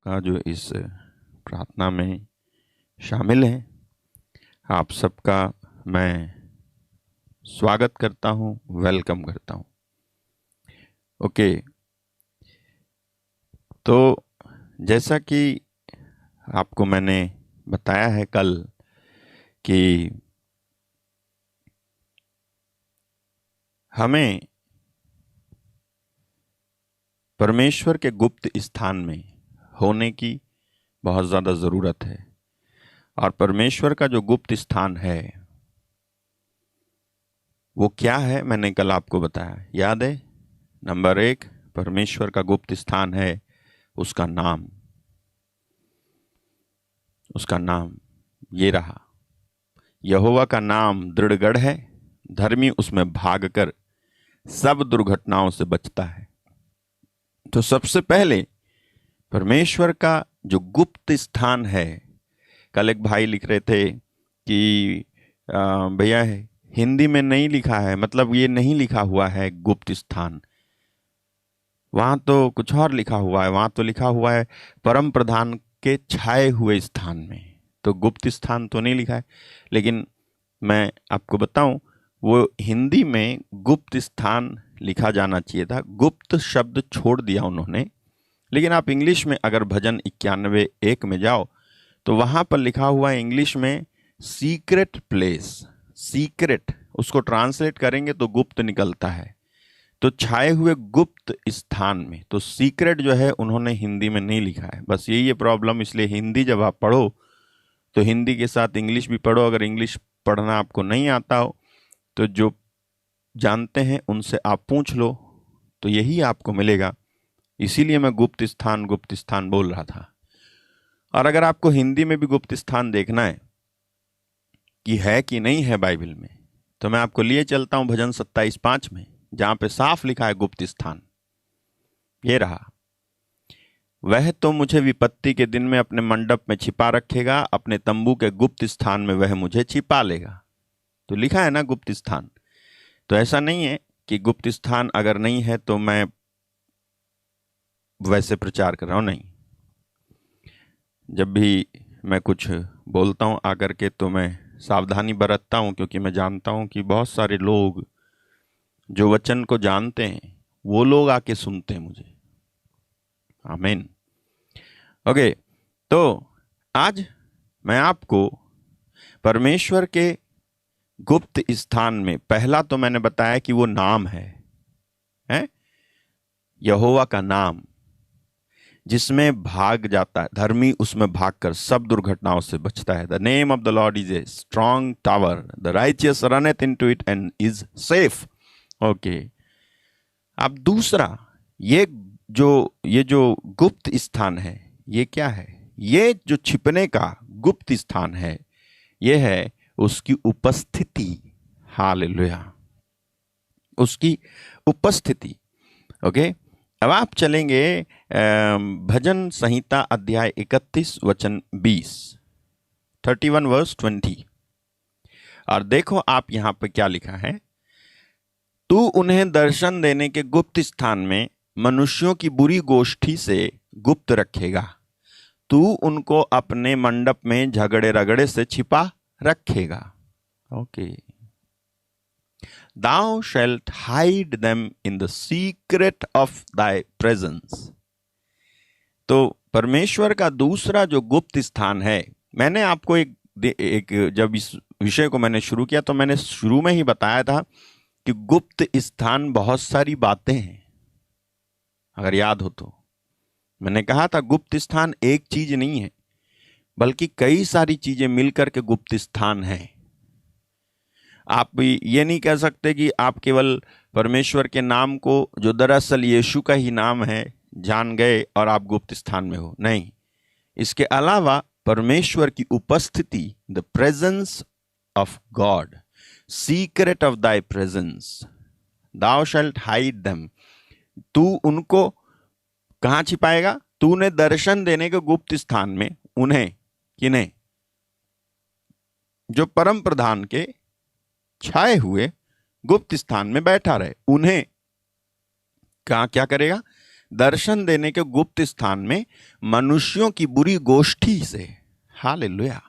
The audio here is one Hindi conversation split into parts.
का जो इस प्रार्थना में शामिल हैं, आप सबका मैं स्वागत करता हूं, वेलकम करता हूं। ओके, तो जैसा कि आपको मैंने बताया है कल कि हमें परमेश्वर के गुप्त स्थान में होने की बहुत ज़्यादा ज़रूरत है। और परमेश्वर का जो गुप्त स्थान है वो क्या है, मैंने कल आपको बताया, याद है? नंबर 1, परमेश्वर का गुप्त स्थान है उसका नाम। उसका नाम ये रहा, यहोवा का नाम दृढ़गढ़ है, धर्मी उसमें भागकर सब दुर्घटनाओं से बचता है। तो सबसे पहले परमेश्वर का जो गुप्त स्थान है, कल एक भाई लिख रहे थे कि भैया हिंदी में नहीं लिखा है, मतलब ये नहीं लिखा हुआ है गुप्त स्थान, वहां तो कुछ और लिखा हुआ है, वहां तो लिखा हुआ है परम प्रधान के छाए हुए स्थान में, तो गुप्त स्थान तो नहीं लिखा है। लेकिन मैं आपको बताऊं, वो हिंदी में गुप्त स्थान लिखा जाना चाहिए था, गुप्त शब्द छोड़ दिया उन्होंने। लेकिन आप इंग्लिश में अगर भजन 91:1 में जाओ तो वहां पर लिखा हुआ है इंग्लिश में सीक्रेट प्लेस। सीक्रेट उसको ट्रांसलेट करेंगे तो गुप्त निकलता है, तो छाए हुए गुप्त स्थान में। तो सीक्रेट जो है उन्होंने हिंदी में नहीं लिखा है, बस यही है प्रॉब्लम। इसलिए हिंदी जब आप पढ़ो तो हिंदी के साथ इंग्लिश भी पढ़ो। अगर इंग्लिश पढ़ना आपको नहीं आता हो तो जो जानते हैं उनसे आप पूछ लो, तो यही आपको मिलेगा। इसीलिए मैं गुप्त स्थान बोल रहा था। और अगर आपको हिंदी में भी गुप्त स्थान देखना है कि है कि नहीं है बाइबल में, तो मैं आपको लिए चलता हूं भजन 27:5 में, जहां पे साफ लिखा है गुप्त स्थान। ये रहा, वह तो मुझे विपत्ति के दिन में अपने मंडप में छिपा रखेगा, अपने तंबू के गुप्त स्थान में वह मुझे छिपा लेगा। तो लिखा है ना गुप्त स्थान। तो ऐसा नहीं है कि गुप्त स्थान अगर नहीं है तो मैं वैसे प्रचार कर रहा हूं, नहीं। जब भी मैं कुछ बोलता हूं आकर के तो मैं सावधानी बरतता हूं, क्योंकि मैं जानता हूं कि बहुत सारे लोग जो वचन को जानते हैं वो लोग आके सुनते हैं मुझे। आमीन। ओके, तो आज मैं आपको परमेश्वर के गुप्त स्थान में, पहला तो मैंने बताया कि वो नाम है यहोवा का नाम, जिसमें भाग जाता है धर्मी, उसमें भागकर सब दुर्घटनाओं से बचता है। The name of the Lord is a strong tower, the righteous runneth into it and is safe. Okay, अब दूसरा, ये जो गुप्त स्थान है, ये क्या है? ये जो छिपने का गुप्त स्थान है, ये है उसकी उपस्थिति। हालेलुया, उसकी उपस्थिति। ओके, अब आप चलेंगे भजन संहिता अध्याय 31 वचन 20, 31 वर्स 20। और देखो आप यहां पे क्या लिखा है, तू उन्हें दर्शन देने के गुप्त स्थान में मनुष्यों की बुरी गोष्ठी से गुप्त रखेगा, तू उनको अपने मंडप में झगड़े रगड़े से छिपा रखेगा। Okay, Thou shalt hide them in the secret of thy presence। तो परमेश्वर का दूसरा जो गुप्त स्थान है, मैंने आपको एक जब इस विषय को मैंने शुरू किया तो मैंने शुरू में ही बताया था कि गुप्त स्थान बहुत सारी बातें हैं। अगर याद हो तो मैंने कहा था गुप्त स्थान एक चीज नहीं है, बल्कि कई सारी चीजें मिलकर के गुप्त स्थान है। आप ये नहीं कह सकते कि आप केवल परमेश्वर के नाम को, जो दरअसल यीशु का ही नाम है, जान गए और आप गुप्त स्थान में हो। नहीं, इसके अलावा परमेश्वर की उपस्थिति, the presence of God, secret of thy presence, thou shalt hide them. तू उनको कहां छिपाएगा? तूने दर्शन देने के गुप्त स्थान में उन्हें, किन्हें? जो परम प्रधान के छाए हुए गुप्त स्थान में बैठा रहे, उन्हें कहां क्या करेगा? दर्शन देने के गुप्त स्थान में मनुष्यों की बुरी गोष्ठी से। Hallelujah.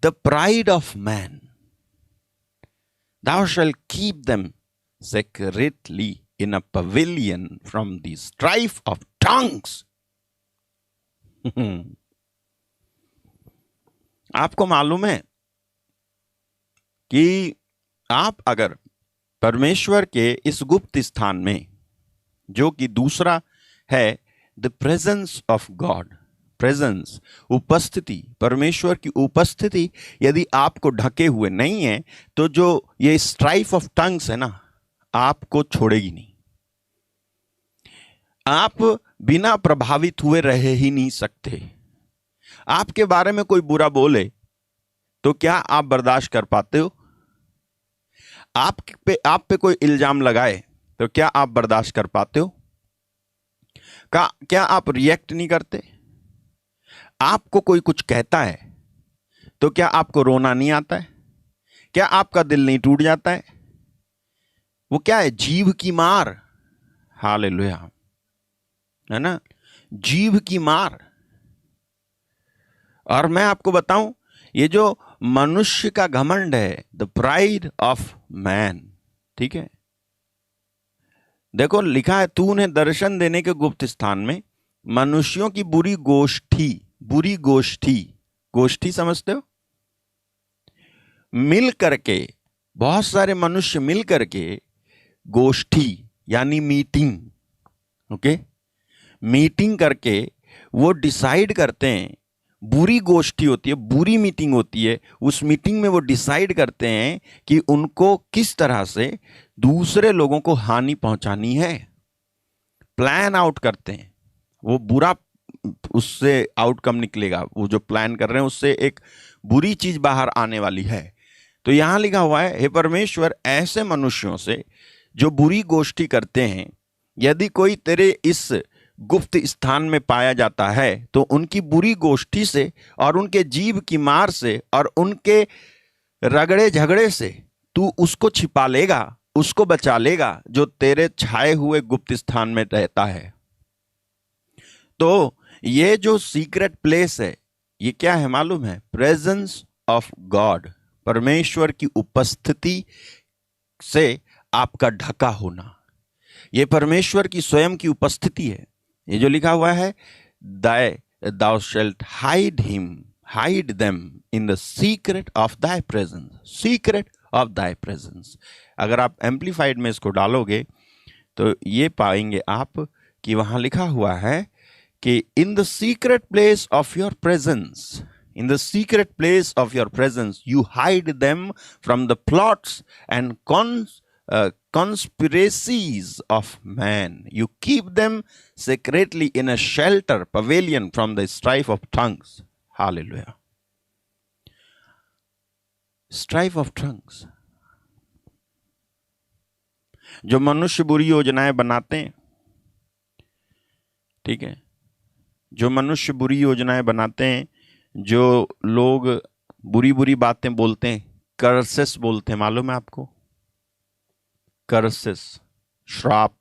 The pride of man, thou shalt keep them secretly in a pavilion from the strife of tongues. आपको मालूम है कि आप अगर परमेश्वर के इस गुप्त स्थान में, जो कि दूसरा है the presence of God, presence, उपस्थिति, परमेश्वर की उपस्थिति यदि आपको ढके हुए नहीं है तो जो ये स्ट्राइफ ऑफ टंग्स है ना, आपको छोड़ेगी नहीं। आप बिना प्रभावित हुए रह ही नहीं सकते। आपके बारे में कोई बुरा बोले तो क्या आप बर्दाश्त कर पाते हो? आप पे कोई इल्जाम लगाए तो क्या आप बर्दाश्त कर पाते हो? क्या आप रिएक्ट नहीं करते? आपको कोई कुछ कहता है तो क्या आपको रोना नहीं आता है? क्या आपका दिल नहीं टूट जाता है? वो क्या है? जीभ की मार। हालेलुया, है ना, जीभ की मार। और मैं आपको बताऊं, ये जो मनुष्य का घमंड है, द प्राइड ऑफ मैन, ठीक है, देखो लिखा है, तूने दर्शन देने के गुप्त स्थान में मनुष्यों की बुरी गोष्ठी, बुरी गोष्ठी, गोष्ठी समझते हो? मिल करके, बहुत सारे मनुष्य मिल करके, गोष्ठी यानी मीटिंग, ओके, मीटिंग करके वो डिसाइड करते हैं, बुरी गोष्ठी होती है, बुरी मीटिंग होती है, उस मीटिंग में वो डिसाइड करते हैं कि उनको किस तरह से दूसरे लोगों को हानि पहुंचानी है। प्लान आउट करते हैं, वो बुरा उससे आउटकम निकलेगा, वो जो प्लान कर रहे हैं उससे एक बुरी चीज बाहर आने वाली है। तो यहां लिखा हुआ है, हे परमेश्वर, ऐसे मनुष्यों से जो बुरी गोष्ठी करते हैं, यदि कोई तेरे इस गुप्त स्थान में पाया जाता है तो उनकी बुरी गोष्ठी से और उनके जीभ की मार से और उनके रगड़े झगड़े से तू उसको छिपा लेगा, उसको बचा लेगा जो तेरे छाए हुए गुप्त स्थान में रहता है। तो ये जो सीक्रेट प्लेस है, ये क्या है मालूम है? प्रेजेंस ऑफ गॉड, परमेश्वर की उपस्थिति से आपका ढका होना, ये परमेश्वर की स्वयं की उपस्थिति है। ये जो लिखा हुआ है, thou shalt hide them in the secret of thy presence, secret of thy presence। अगर आप एम्पलीफाइड में इसको डालोगे तो ये पाएंगे आप कि वहां लिखा हुआ है कि in the secret place of your presence, in the secret place of your presence you hide them from the plots and conspiracies of man, you keep them secretly in a shelter pavilion from the strife of tongues। Hallelujah, strife of tongues। जो मनुष्य बुरी योजनाएं बनाते हैं, ठीक है, जो मनुष्य बुरी योजनाएं बनाते हैं, जो लोग बुरी बुरी बातें बोलते हैं, कर्सेस बोलते हैं, मालूम है आपको? कर्सेस, श्राप।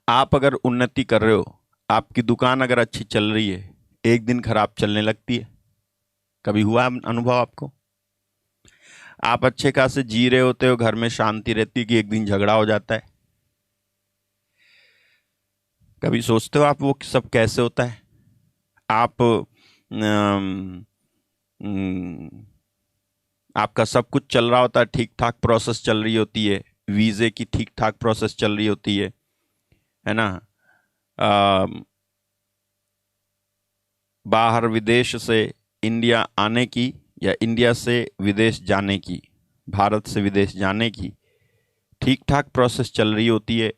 आप अगर उन्नति कर रहे हो, आपकी दुकान अगर अच्छी चल रही है, एक दिन खराब चलने लगती है, कभी हुआ अनुभव आपको? आप अच्छे खासे जी रहे होते हो, घर में शांति रहती है, कि एक दिन झगड़ा हो जाता है। कभी सोचते हो आप वो सब कैसे होता है? आप आपका सब कुछ चल रहा होता है, ठीक ठाक प्रोसेस चल रही होती है, वीज़े की ठीक ठाक प्रोसेस चल रही होती है ना, बाहर विदेश से इंडिया आने की या इंडिया से विदेश जाने की, भारत से विदेश जाने की ठीक ठाक प्रोसेस चल रही होती है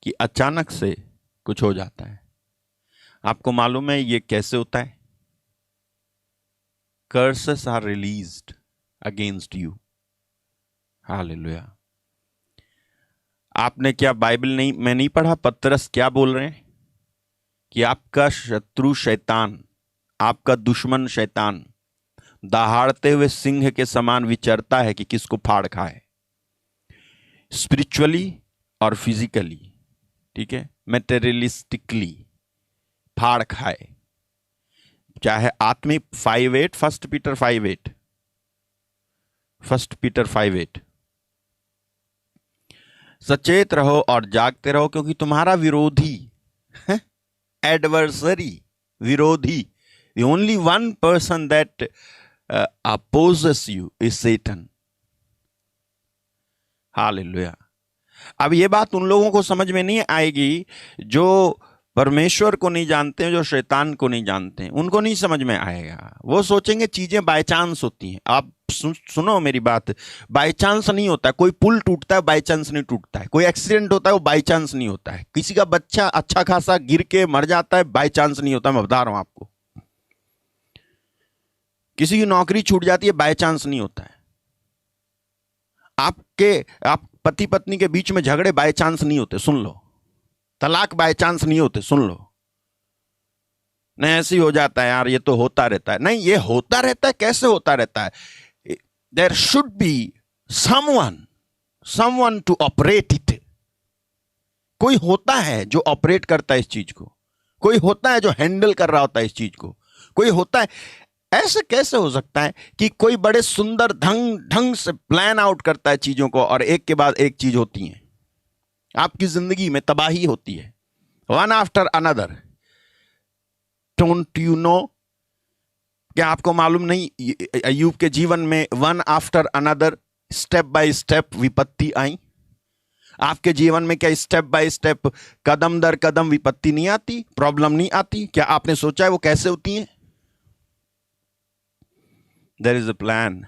कि अचानक से कुछ हो जाता है। आपको मालूम है ये कैसे होता है? Curses are released against you. Hallelujah. आपने क्या बाइबल में नहीं पढ़ा? पतरस क्या बोल रहे हैं कि आपका शत्रु शैतान, आपका दुश्मन शैतान दहाड़ते हुए सिंह के समान विचरता है कि किसको फाड़ खाए। स्पिरिचुअली और फिजिकली, ठीक है, मेटेरियलिस्टिकली फाड़ खाए, चाहे आत्मिक 5:8, फर्स्ट पीटर 5:8, सचेत रहो और जागते रहो, क्योंकि तुम्हारा विरोधी, एडवर्सरी, विरोधी, the only one person that opposes you is Satan. Hallelujah. अब ये बात उन लोगों को समझ में नहीं आएगी जो परमेश्वर को नहीं जानते हैं, जो शैतान को नहीं जानते हैं, उनको नहीं समझ में आएगा। वो सोचेंगे चीजें बाय चांस होती हैं। आप सुनो मेरी बात, बाय चांस नहीं होता है। कोई पुल टूटता है बाय चांस नहीं टूटता है, कोई एक्सीडेंट होता है वो बाय चांस नहीं होता है, किसी का बच्चा अच्छा खासा गिर के मर जाता है बाय चांस नहीं होता। मैं बता रहा हूं आपको, किसी की नौकरी छूट जाती है बाय चांस नहीं होता है, आप पति पत्नी के बीच में झगड़े बाय चांस नहीं होते, सुन लो, तलाक बाय चांस नहीं होते, सुन लो। नहीं ऐसे ही हो जाता है यार, ये तो होता रहता है, नहीं ये होता रहता है। कैसे होता रहता है? There should be someone to operate it. कोई होता है जो ऑपरेट करता है इस चीज को, कोई होता है जो हैंडल कर रहा होता है इस चीज को, कोई होता है। ऐसे कैसे हो सकता है कि कोई बड़े सुंदर ढंग से प्लान आउट करता है चीजों को और एक के बाद एक चीज होती है, आपकी जिंदगी में तबाही होती है, one after another. Don't you know? क्या आपको मालूम नहीं अय्यूब के जीवन में one after another, step by step विपत्ति आई? आपके जीवन में क्या स्टेप बाय स्टेप, कदम दर कदम विपत्ति नहीं आती, प्रॉब्लम नहीं आती? क्या आपने सोचा है वो कैसे होती है? देयर इज अ प्लान,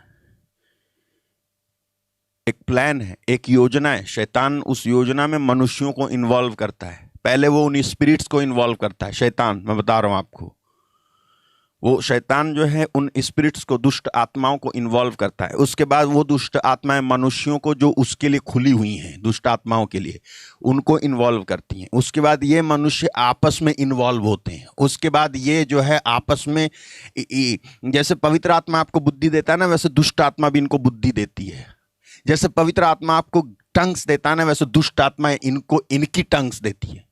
एक प्लान है, एक योजना है। शैतान उस योजना में मनुष्यों को इन्वॉल्व करता है। पहले वो उन स्पिरिट्स को इन्वॉल्व करता है, शैतान, मैं बता रहा हूं आपको। वो शैतान जो है उन स्पिरिट्स को, दुष्ट आत्माओं को इन्वॉल्व करता है। उसके बाद वो दुष्ट आत्माएं मनुष्यों को, जो उसके लिए खुली हुई हैं, दुष्ट आत्माओं के लिए, उनको इन्वॉल्व करती हैं। उसके बाद ये मनुष्य आपस में इन्वॉल्व होते हैं। उसके बाद ये जो है आपस में, जैसे पवित्र आत्मा आपको बुद्धि देता है ना, वैसे दुष्ट आत्मा भी इनको बुद्धि देती है। जैसे पवित्र आत्मा आपको टंग्स देता है ना, वैसे दुष्ट आत्मा इनको इनकी टंग्स देती है।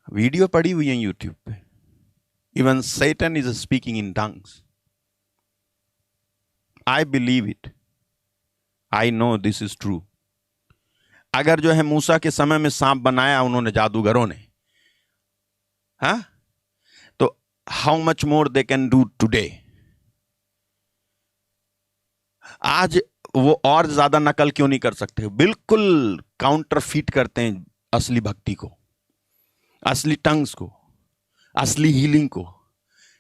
वीडियो पड़ी हुई है यूट्यूब पे, even Satan is speaking in tongues. I believe it, I know this is true. अगर जो है मूसा के समय में सांप बनाया उन्होंने, जादूगरों ने, हाँ, तो how much more they can do today. आज वो और ज्यादा नकल क्यों नहीं कर सकते? बिल्कुल काउंटरफीट करते हैं असली भक्ति को, असली टंग्स को, असली हीलिंग को।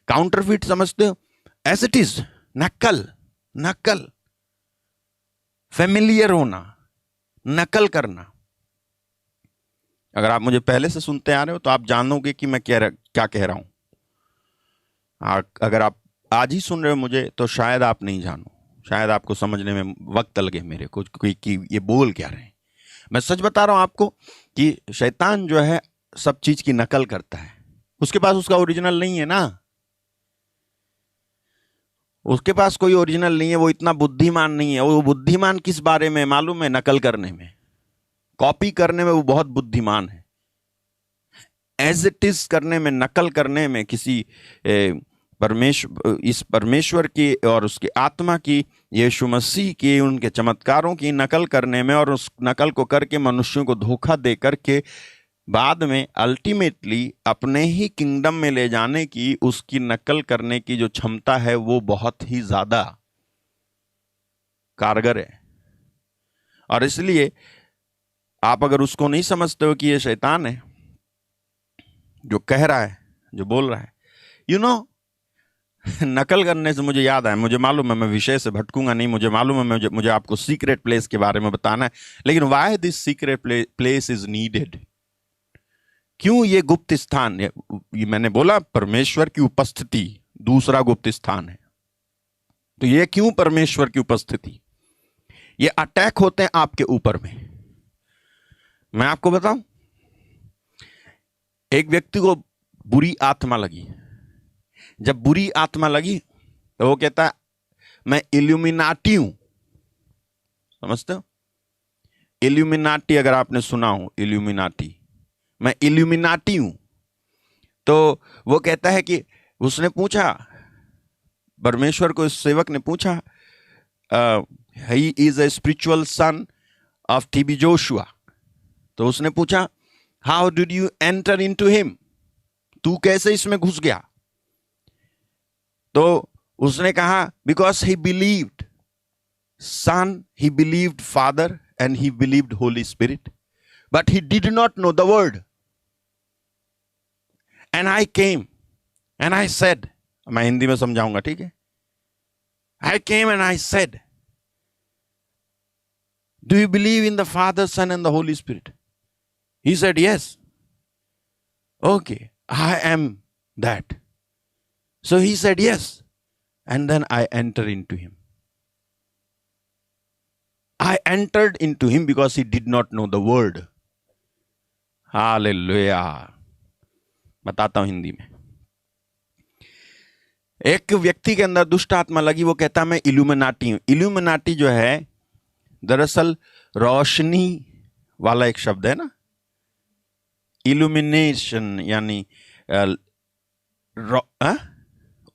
काउंटरफीट समझते हो? एज इट इज, नकल, फेमिलियर होना, नकल करना। अगर आप मुझे पहले से सुनते आ रहे हो तो आप जानोगे कि मैं क्या कह रहा हूं। अगर आप आज ही सुन रहे हो मुझे तो शायद आप नहीं जानो, शायद आपको समझने में वक्त लगे मेरे को कि ये बोल क्या रहे हैं। मैं सच बता रहा हूं आपको कि शैतान जो है सब चीज की नकल करता है। उसके पास उसका ओरिजिनल नहीं है ना, उसके पास कोई ओरिजिनल नहीं है। वो इतना बुद्धिमान नहीं है। वो बुद्धिमान किस बारे में मालूम है? नकल करने में, कॉपी करने में वो बहुत बुद्धिमान है। एज इट इज करने में, नकल करने में, किसी इस परमेश्वर की और उसकी आत्मा की, यीशु मसीह की, उनके चमत्कारों की नकल करने में, और उस नकल को करके मनुष्यों को धोखा दे करके बाद में अल्टीमेटली अपने ही किंगडम में ले जाने की, उसकी नकल करने की जो क्षमता है वो बहुत ही ज्यादा कारगर है। और इसलिए आप अगर उसको नहीं समझते हो कि ये शैतान है जो कह रहा है, जो बोल रहा है, यू नो, नकल करने से मुझे याद आया, मुझे मालूम है मैं विषय से भटकूंगा नहीं, मुझे मालूम है मुझे आपको सीक्रेट प्लेस के बारे में बताना है, लेकिन why this secret place is needed? क्यों ये गुप्त स्थान? ये मैंने बोला परमेश्वर की उपस्थिति दूसरा गुप्त स्थान है। तो ये क्यों परमेश्वर की उपस्थिति? ये अटैक होते हैं आपके ऊपर में। मैं आपको बताऊं, एक व्यक्ति को बुरी आत्मा लगी। जब बुरी आत्मा लगी तो वो कहता है मैं इल्यूमिनाटी हूं। समझते हो? इल्यूमिनाटी अगर आपने सुना हो, इल्यूमिनाटी, मैं इल्यूमिनाटी हूं। तो वो कहता है कि उसने पूछा, परमेश्वर को इस सेवक ने पूछा, he is a spiritual son of TB Joshua. तो उसने पूछा, how did you enter into him, तू कैसे इसमें घुस गया? तो उसने कहा, because he believed son, he believed father and he believed holy spirit, but he did not know the word and I came and I said, मैं हिंदी में समझाऊंगा, ठीक है? I came and I said, do you believe in the Father, Son and the Holy Spirit? He said, yes. Okay, I am that. So he said, yes. And then I entered into him. I entered into him because he did not know the word. Hallelujah. बताता हूं हिंदी में। एक व्यक्ति के अंदर दुष्ट आत्मा लगी, वो कहता मैं इल्यूमिनाटी हूं। इल्यूमिनाटी जो है दरअसल रोशनी वाला एक शब्द है ना, इल्यूमिनेशन यानी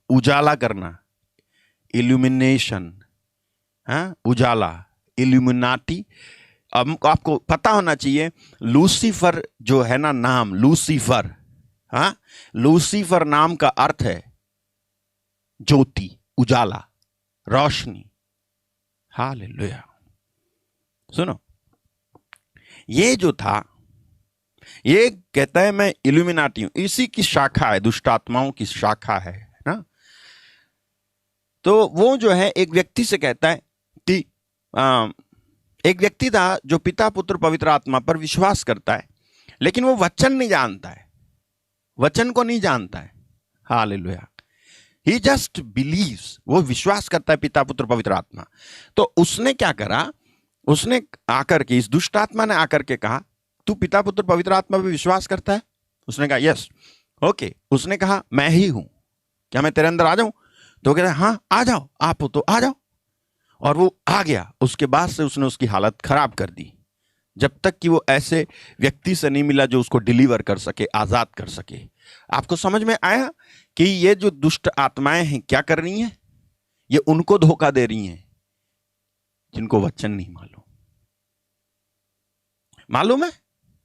उजाला करना, इल्यूमिनेशन, उजाला, इल्यूमिनाटी। अब आपको पता होना चाहिए, लूसीफर जो है ना नाम, लूसीफर, लूसीफर नाम का अर्थ है ज्योति, उजाला, रोशनी। हालेलुया। सुनो, ये जो था, ये कहता है मैं इल्यूमिनाटी हूं, इसी की शाखा है, दुष्ट आत्माओं की शाखा है ना। तो वो जो है एक व्यक्ति से कहता है कि एक व्यक्ति था जो पिता पुत्र पवित्र आत्मा पर विश्वास करता है, लेकिन वो वचन नहीं जानता है, वचन को नहीं जानता है। हालेलुया। He just believes, वो विश्वास करता है पिता पुत्र पवित्र आत्मा। तो उसने क्या करा, उसने आकर के, इस दुष्ट आत्मा ने आकर के कहा, तू पिता पुत्र पवित्र आत्मा पे विश्वास करता है? उसने कहा यस। ओके, उसने कहा मैं ही हूं, क्या मैं तेरे अंदर आ जाऊं? तो कहता है हाँ आ जाओ, आप हो तो आ जाओ। और वो आ गया। उसके बाद से उसने उसकी हालत खराब कर दी, जब तक कि वो ऐसे व्यक्ति से नहीं मिला जो उसको डिलीवर कर सके, आजाद कर सके। आपको समझ में आया कि ये जो दुष्ट आत्माएं हैं क्या कर रही हैं? ये उनको धोखा दे रही हैं जिनको वचन नहीं मालूम। मालूम है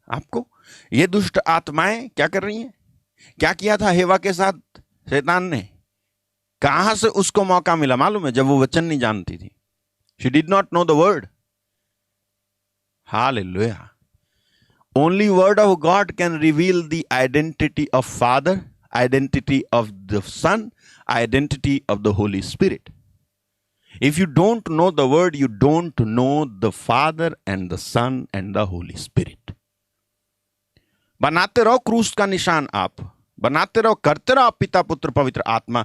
आपको ये दुष्ट आत्माएं क्या कर रही हैं? क्या किया था हेवा के साथ शैतान ने? कहां से उसको मौका मिला मालूम है? जब वो वचन नहीं जानती थी। She did not know the word. Hallelujah. Only word of God can reveal the identity of Father, identity of the Son, identity of the Holy Spirit. If you don't know the word, you don't know the Father and the Son and the Holy Spirit. बनाते रहो क्रूस का निशान, आप बनाते रहो, करते रहो पिता पुत्र पवित्र आत्मा।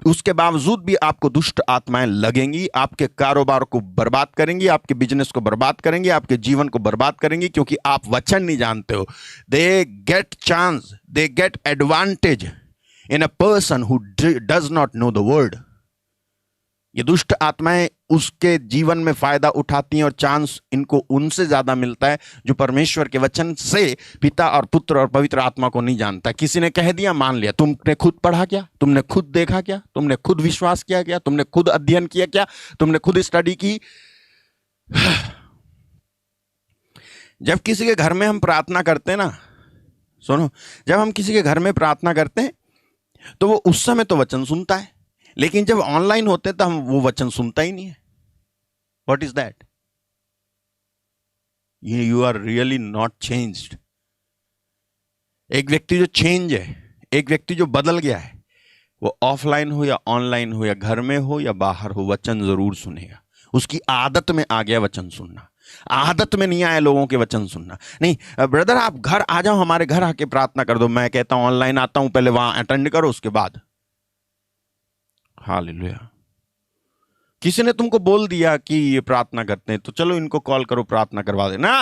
उसके बावजूद भी आपको दुष्ट आत्माएं लगेंगी, आपके कारोबार को बर्बाद करेंगी, आपके बिजनेस को बर्बाद करेंगी, आपके जीवन को बर्बाद करेंगी, क्योंकि आप वचन नहीं जानते हो। They get chance, they get advantage in a person who does not know the word. ये दुष्ट आत्माएं उसके जीवन में फायदा उठाती हैं और चांस इनको उनसे ज्यादा मिलता है जो परमेश्वर के वचन से पिता और पुत्र और पवित्र आत्मा को नहीं जानता। किसी ने कह दिया, मान लिया। तुमने खुद पढ़ा क्या? तुमने खुद देखा क्या? तुमने खुद विश्वास किया क्या? तुमने खुद अध्ययन किया क्या? तुमने खुद स्टडी की? जब किसी के घर में हम प्रार्थना करते हैं ना, सुनो, जब हम किसी के घर में प्रार्थना करते हैं तो वो उस समय तो वचन सुनता है, लेकिन जब ऑनलाइन होते हैं तो हम वो वचन सुनता ही नहीं है। What is that? You are really not changed. एक व्यक्ति जो चेंज है, एक व्यक्ति जो बदल गया है, वो ऑफलाइन हो या ऑनलाइन हो या घर में हो या बाहर हो, वचन जरूर सुनेगा। उसकी आदत में आ गया वचन सुनना। आदत में नहीं आया लोगों के वचन सुनना। नहीं ब्रदर, आप घर आ जाओ, हमारे घर आके प्रार्थना कर दो। मैं कहता हूं ऑनलाइन आता हूं, पहले वहां अटेंड करो, उसके बाद। हालेलुया। किसी ने तुमको बोल दिया कि ये प्रार्थना करते हैं, तो चलो इनको कॉल करो, प्रार्थना करवा देना।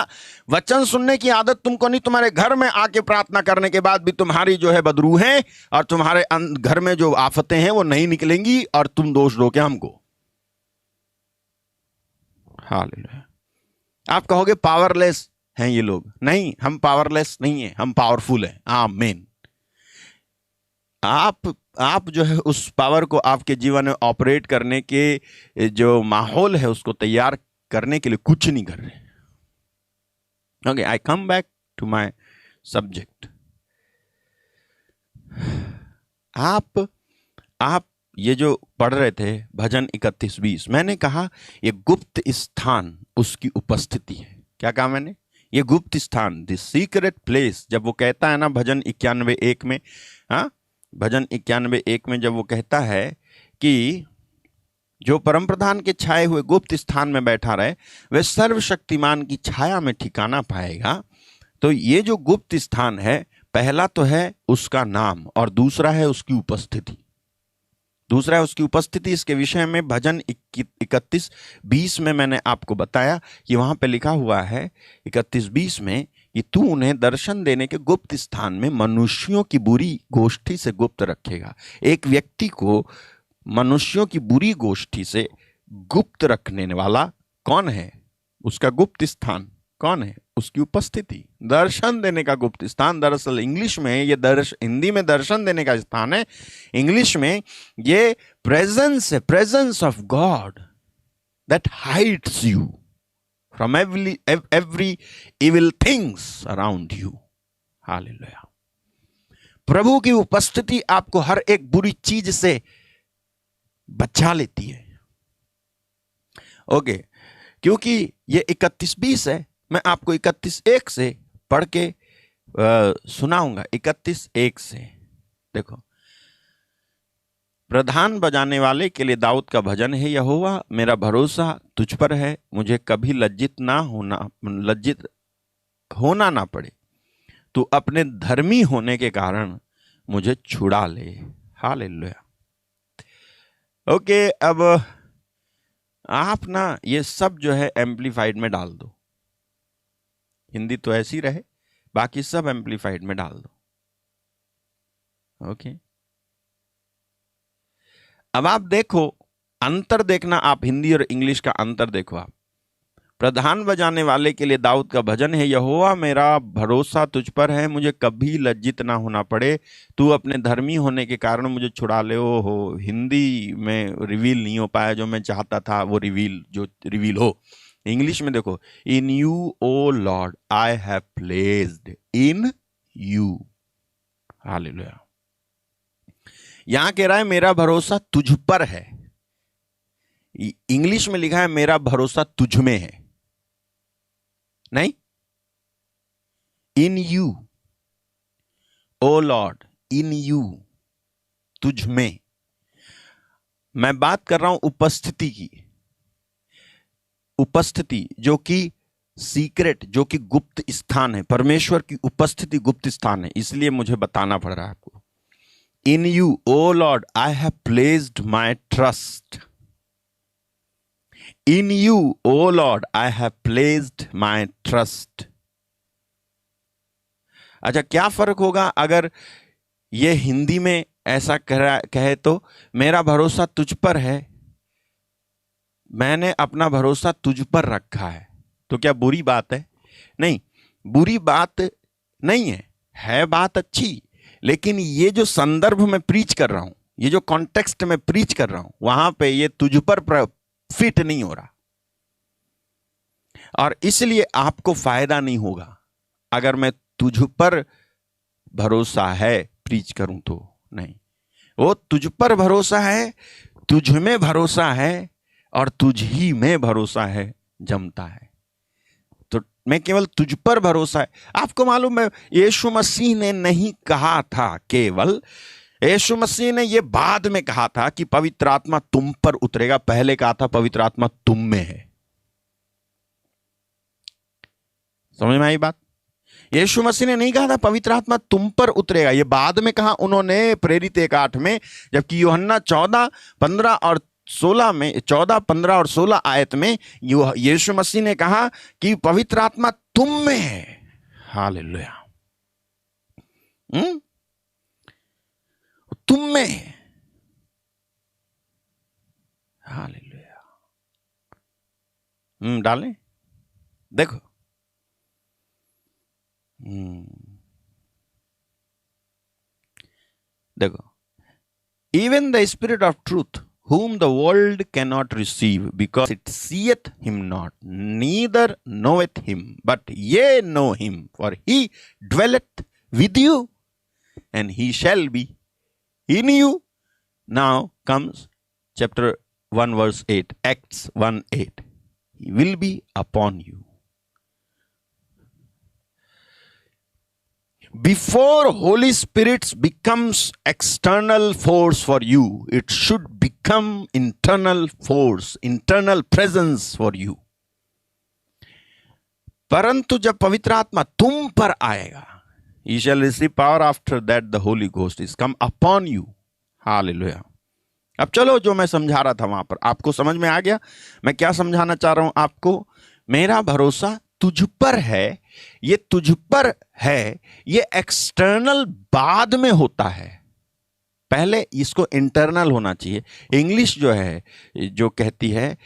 वचन सुनने की आदत तुमको नहीं। तुम्हारे घर में आके प्रार्थना करने के बाद भी तुम्हारी जो है बदरू है और तुम्हारे घर में जो आफतें हैं वो नहीं निकलेंगी और तुम दोष दो क्या हमको? हालेलुया। आप कहोगे पावरलेस हैं ये लोग। नहीं, हम पावरलेस नहीं हैं, हम पावरफुल हैं। आमीन। आप जो है उस पावर को आपके जीवन में ऑपरेट करने के जो माहौल है उसको तैयार करने के लिए कुछ नहीं कर रहे। Okay, I come back to my subject. आप ये जो पढ़ रहे थे भजन 31:20, मैंने कहा ये गुप्त स्थान उसकी उपस्थिति है। क्या कहा मैंने? ये गुप्त स्थान, द सीक्रेट प्लेस। जब वो कहता है ना भजन 91:1 में, हाँ, भजन 91:1 में जब वो कहता है कि जो परम प्रधान के छाए हुए गुप्त स्थान में बैठा रहे वह सर्वशक्तिमान की छाया में ठिकाना पाएगा। तो ये जो गुप्त स्थान है, पहला तो है उसका नाम और दूसरा है उसकी उपस्थिति। दूसरा है उसकी उपस्थिति। इसके विषय में भजन 31:20 में मैंने आपको बताया कि वहां पे लिखा हुआ है 31:20 में कि तू उन्हें दर्शन देने के गुप्त स्थान में मनुष्यों की बुरी गोष्ठी से गुप्त रखेगा। एक व्यक्ति को मनुष्यों की बुरी गोष्ठी से गुप्त रखने वाला कौन है? उसका गुप्त स्थान कौन है? उसकी उपस्थिति। दर्शन देने का गुप्त स्थान, दरअसल इंग्लिश में ये हिंदी में दर्शन देने का स्थान है, इंग्लिश में ये प्रेजेंस है, presence of God that hides you from every evil things around you. Hallelujah. प्रभु की उपस्थिति आपको हर एक बुरी चीज से बचा लेती है। ओके, क्योंकि ये 31:20 है, मैं आपको 31:1 से पढ़ के सुनाऊंगा। 31:1 से देखो, प्रधान बजाने वाले के लिए दाऊद का भजन है। यहोवा मेरा भरोसा तुझ पर है, मुझे कभी लज्जित होना ना पड़े। तू अपने धर्मी होने के कारण मुझे छुड़ा ले। हालेलुया। ओके, अब आप ना ये सब जो है एम्पलीफाइड में डाल दो। हिंदी तो ऐसी रहे, बाकी सब एम्पलीफाइड में डाल दो। ओके, अब आप देखो, अंतर देखना, आप हिंदी और इंग्लिश का अंतर देखो। आप, प्रधान बजाने वाले के लिए दाऊद का भजन है। यहोवा मेरा भरोसा तुझ पर है, मुझे कभी लज्जित ना होना पड़े। तू अपने धर्मी होने के कारण मुझे छुड़ा ले। ओ हो, हिंदी में रिवील नहीं हो पाया जो मैं चाहता था, वो रिवील हो। इंग्लिश में देखो, in you O Lord I have placed in you. Hallelujah. यहां कह रहा है मेरा भरोसा तुझ पर है। इंग्लिश में लिखा है मेरा भरोसा तुझ में है, नहीं, in you. O Lord, in you, तुझ में। मैं बात कर रहा हूं उपस्थिति की। उपस्थिति जो कि सीक्रेट, जो कि गुप्त स्थान है। परमेश्वर की उपस्थिति गुप्त स्थान है, इसलिए मुझे बताना पड़ रहा है आपको। In you O Lord I have placed my trust. In you O Lord I have placed my trust. अच्छा, क्या फर्क होगा अगर ये हिंदी में ऐसा कहे तो, मेरा भरोसा तुझ पर है, मैंने अपना भरोसा तुझ पर रखा है। तो क्या बुरी बात है? नहीं, बुरी बात नहीं है, है बात अच्छी। लेकिन ये जो संदर्भ में प्रीच कर रहा हूं, ये जो कॉन्टेक्स्ट में प्रीच कर रहा हूं, वहां पे ये तुझ पर फिट नहीं हो रहा, और इसलिए आपको फायदा नहीं होगा अगर मैं तुझ पर भरोसा है प्रीच करूं तो। नहीं, वो तुझ पर भरोसा है, तुझ में भरोसा है, और तुझ ही में भरोसा है जमता है। तो मैं केवल तुझ पर भरोसा है। आपको मालूम है, यीशु मसीह ने नहीं कहा था केवल, यीशु मसीह ने यह बाद में कहा था कि पवित्र आत्मा तुम पर उतरेगा। पहले कहा था पवित्र आत्मा तुम में है। समझ में आई बात? यीशु मसीह ने नहीं कहा था पवित्र आत्मा तुम पर उतरेगा, ये बाद में कहा उन्होंने प्रेरित 1:8 में। जबकि यूहन्ना 14:15 और 16 में, 14, 15 और 16 आयत में यीशु मसीह ने कहा कि पवित्र आत्मा तुम में है। हालेलुया। तुम में है। हालेलुया। डालें, देखो। देखो, even the spirit of truth, whom the world cannot receive, because it seeth him not, neither knoweth him, but ye know him, for he dwelleth with you, and he shall be in you. Now comes chapter 1 verse 8, Acts 1:8. He will be upon you. Before Holy Spirit becomes external force for you, it should become internal force, internal presence for you. परंतु जब पवित्र आत्मा तुम पर आएगा, you shall receive power, after that the Holy Ghost is come upon you. Hallelujah. अब चलो, जो मैं समझा रहा था वहां पर आपको समझ में आ गया मैं क्या समझाना चाह रहा हूं आपको। मेरा भरोसा तुझ पर है, ये तुझ पर है, ये एक्सटर्नल बाद में होता है, पहले इसको इंटरनल होना चाहिए। इंग्लिश जो है जो कहती है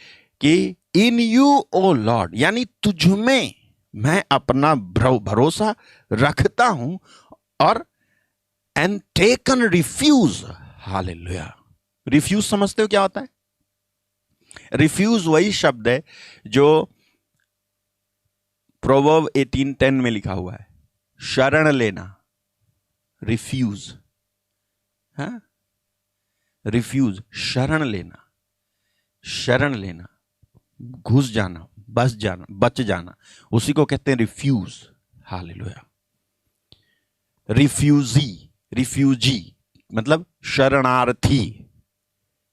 कि इन यू ओ लॉर्ड, यानी तुझ में मैं अपना भरोसा रखता हूं, और and taken refuge. Hallelujah. Refuge समझते हो क्या होता है? रिफ्यूज वही शब्द है जो प्रोवर्ब 18:10 में लिखा हुआ है, शरण लेना। रिफ्यूज, हाँ, रिफ्यूज, शरण लेना, शरण लेना, घुस जाना, बस जाना, बच जाना, उसी को कहते हैं रिफ्यूज। हालेलुया। रिफ्यूजी, रिफ्यूजी मतलब शरणार्थी,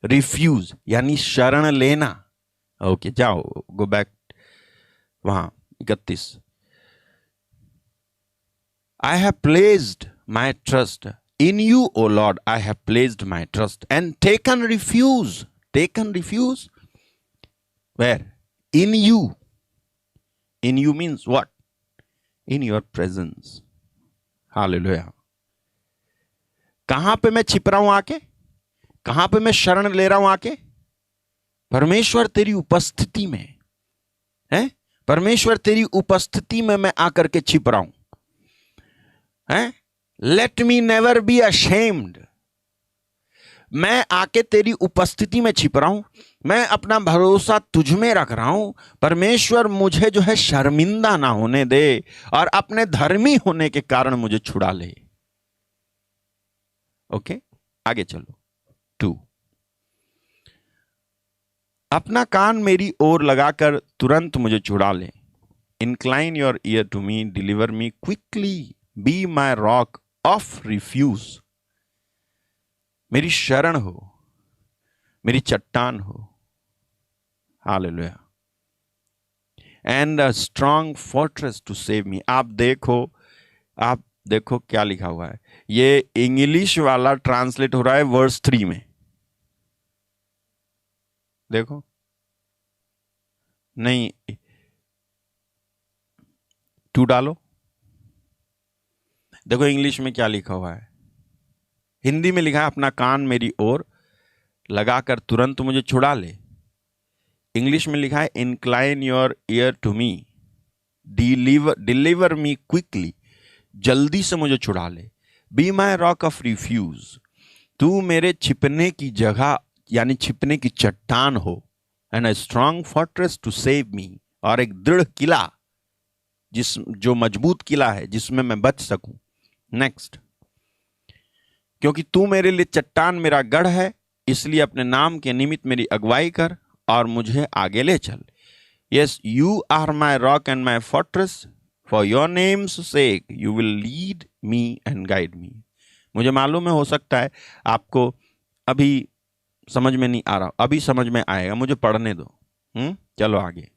रिफ्यूज यानी शरण लेना। ओके, जाओ, गो बैक वहां 31। I have placed my trust in you, O Lord. I have placed my trust and taken refuge. Taken refuge where? In you. In you means what? In your presence. Hallelujah. कहां पे मैं छिप रहा हूं आके? कहां पे मैं शरण ले रहा हूं आके? परमेश्वर तेरी उपस्थिति में है। परमेश्वर तेरी उपस्थिति में मैं आकर के छिप रहा हूं, है। Let me never be ashamed. मैं आके तेरी उपस्थिति में छिप रहा हूं, मैं अपना भरोसा तुझ में रख रहा हूं। परमेश्वर मुझे जो है शर्मिंदा ना होने दे, और अपने धर्मी होने के कारण मुझे छुड़ा ले। ओके, आगे चलो। 2, अपना कान मेरी ओर लगाकर तुरंत मुझे छुड़ा ले। Incline your ear to me, deliver me quickly, be my rock of refuge. मेरी शरण हो, मेरी चट्टान हो। Hallelujah. And a strong fortress to save me. आप देखो क्या लिखा हुआ है। ये इंग्लिश वाला ट्रांसलेट हो रहा है वर्स 3 में। देखो, नहीं 2 डालो। देखो इंग्लिश में क्या लिखा हुआ है। हिंदी में लिखा है अपना कान मेरी ओर लगाकर तुरंत मुझे छुड़ा ले। इंग्लिश में लिखा है incline your ear to me, deliver me quickly, जल्दी से मुझे छुड़ा ले। Be my rock of refuge, तू मेरे छिपने की जगह यानी छिपने की चट्टान हो। And a strong fortress to save me, और एक दृढ़ किला जो मजबूत किला है जिसमें मैं बच सकूं। नेक्स्ट, क्योंकि तू मेरे लिए चट्टान मेरा गढ़ है, इसलिए अपने नाम के निमित्त मेरी अगुवाई कर और मुझे आगे ले चल। Yes, you are my rock and my fortress, for your name's sake you will lead me and guide me. मुझे मालूम है हो सकता है आपको अभी समझ में नहीं आ रहा, अभी समझ में आएगा, मुझे पढ़ने दो। चलो आगे।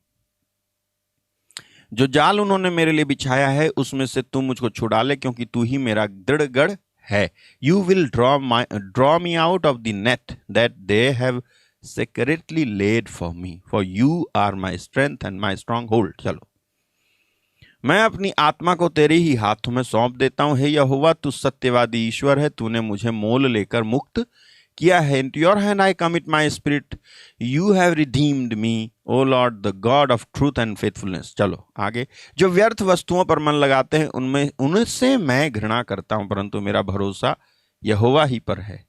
जो जाल उन्होंने मेरे लिए बिछाया है उसमें से तू मुझको छुड़ा ले, क्योंकि तू ही मेरा दृढ़ गढ़ है। You will draw me out of the net that they have secretly laid for me, for you are my strength and my stronghold. चलो, मैं अपनी आत्मा को तेरे ही हाथों में सौंप देता हूं। हे यहोवा, तू सत्यवादी ईश्वर है, तूने मुझे मोल लेकर मुक्त किया है। Into your hand I commit my spirit, you have redeemed me, O Lord the God of truth and faithfulness. चलो आगे। जो व्यर्थ वस्तुओं पर मन लगाते हैं उनमें उनसे मैं घृणा करता हूं, परंतु मेरा भरोसा यहोवा ही पर है।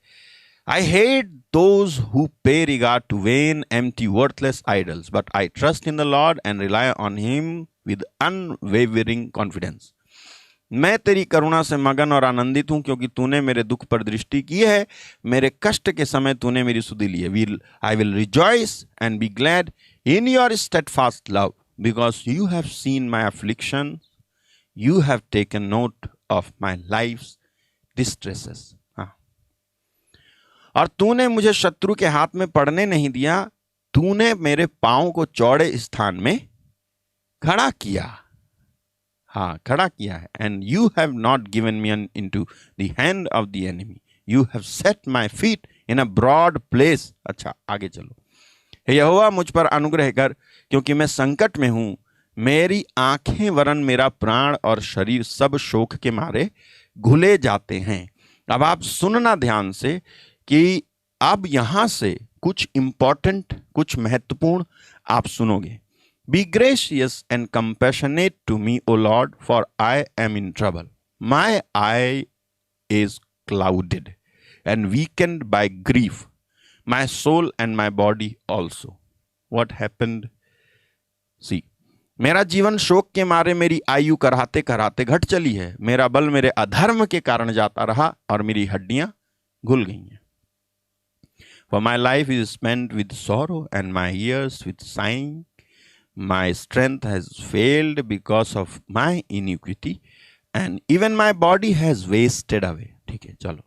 I hate those who pay regard to vain, empty, worthless idols, but I trust in the Lord and rely on Him with unwavering confidence. मैं तेरी करुणा से मगन और आनंदित हूं, क्योंकि तूने मेरे दुख पर दृष्टि की है। मेरे कष्ट के समय तूने मेरी सुधि ली है। I will rejoice and be glad in your steadfast love, because you have seen my affliction. You have taken note of my life's distresses. और तूने मुझे शत्रु के हाथ में पड़ने नहीं दिया। तूने मेरे पांव को चौड़े स्थान में खड़ा किया। हाँ, खड़ा किया है। And you have not given me into the hand of the enemy, you have set my feet in a broad place. अच्छा आगे चलो। हे यहोवा, मुझ पर अनुग्रह कर, क्योंकि मैं संकट में हूं। मेरी आंखें वरन मेरा प्राण और शरीर सब शोक के मारे घुले जाते हैं। अब आप सुनना ध्यान से कि अब यहां से कुछ इंपॉर्टेंट, कुछ महत्वपूर्ण आप सुनोगे। Be gracious and compassionate to me O Lord, for I am in trouble. My eye is clouded and weakened by grief, my soul and my body also. What happened? See, मेरा जीवन शोक के मारे मेरी आयु कराते कराते घट चली है। मेरा बल मेरे अधर्म के कारण जाता रहा और मेरी हड्डियां घुल गई हैं। For my life is spent with sorrow and my years with sighing. My strength has failed because of my iniquity and even my body has wasted away. ठीक है, चलो।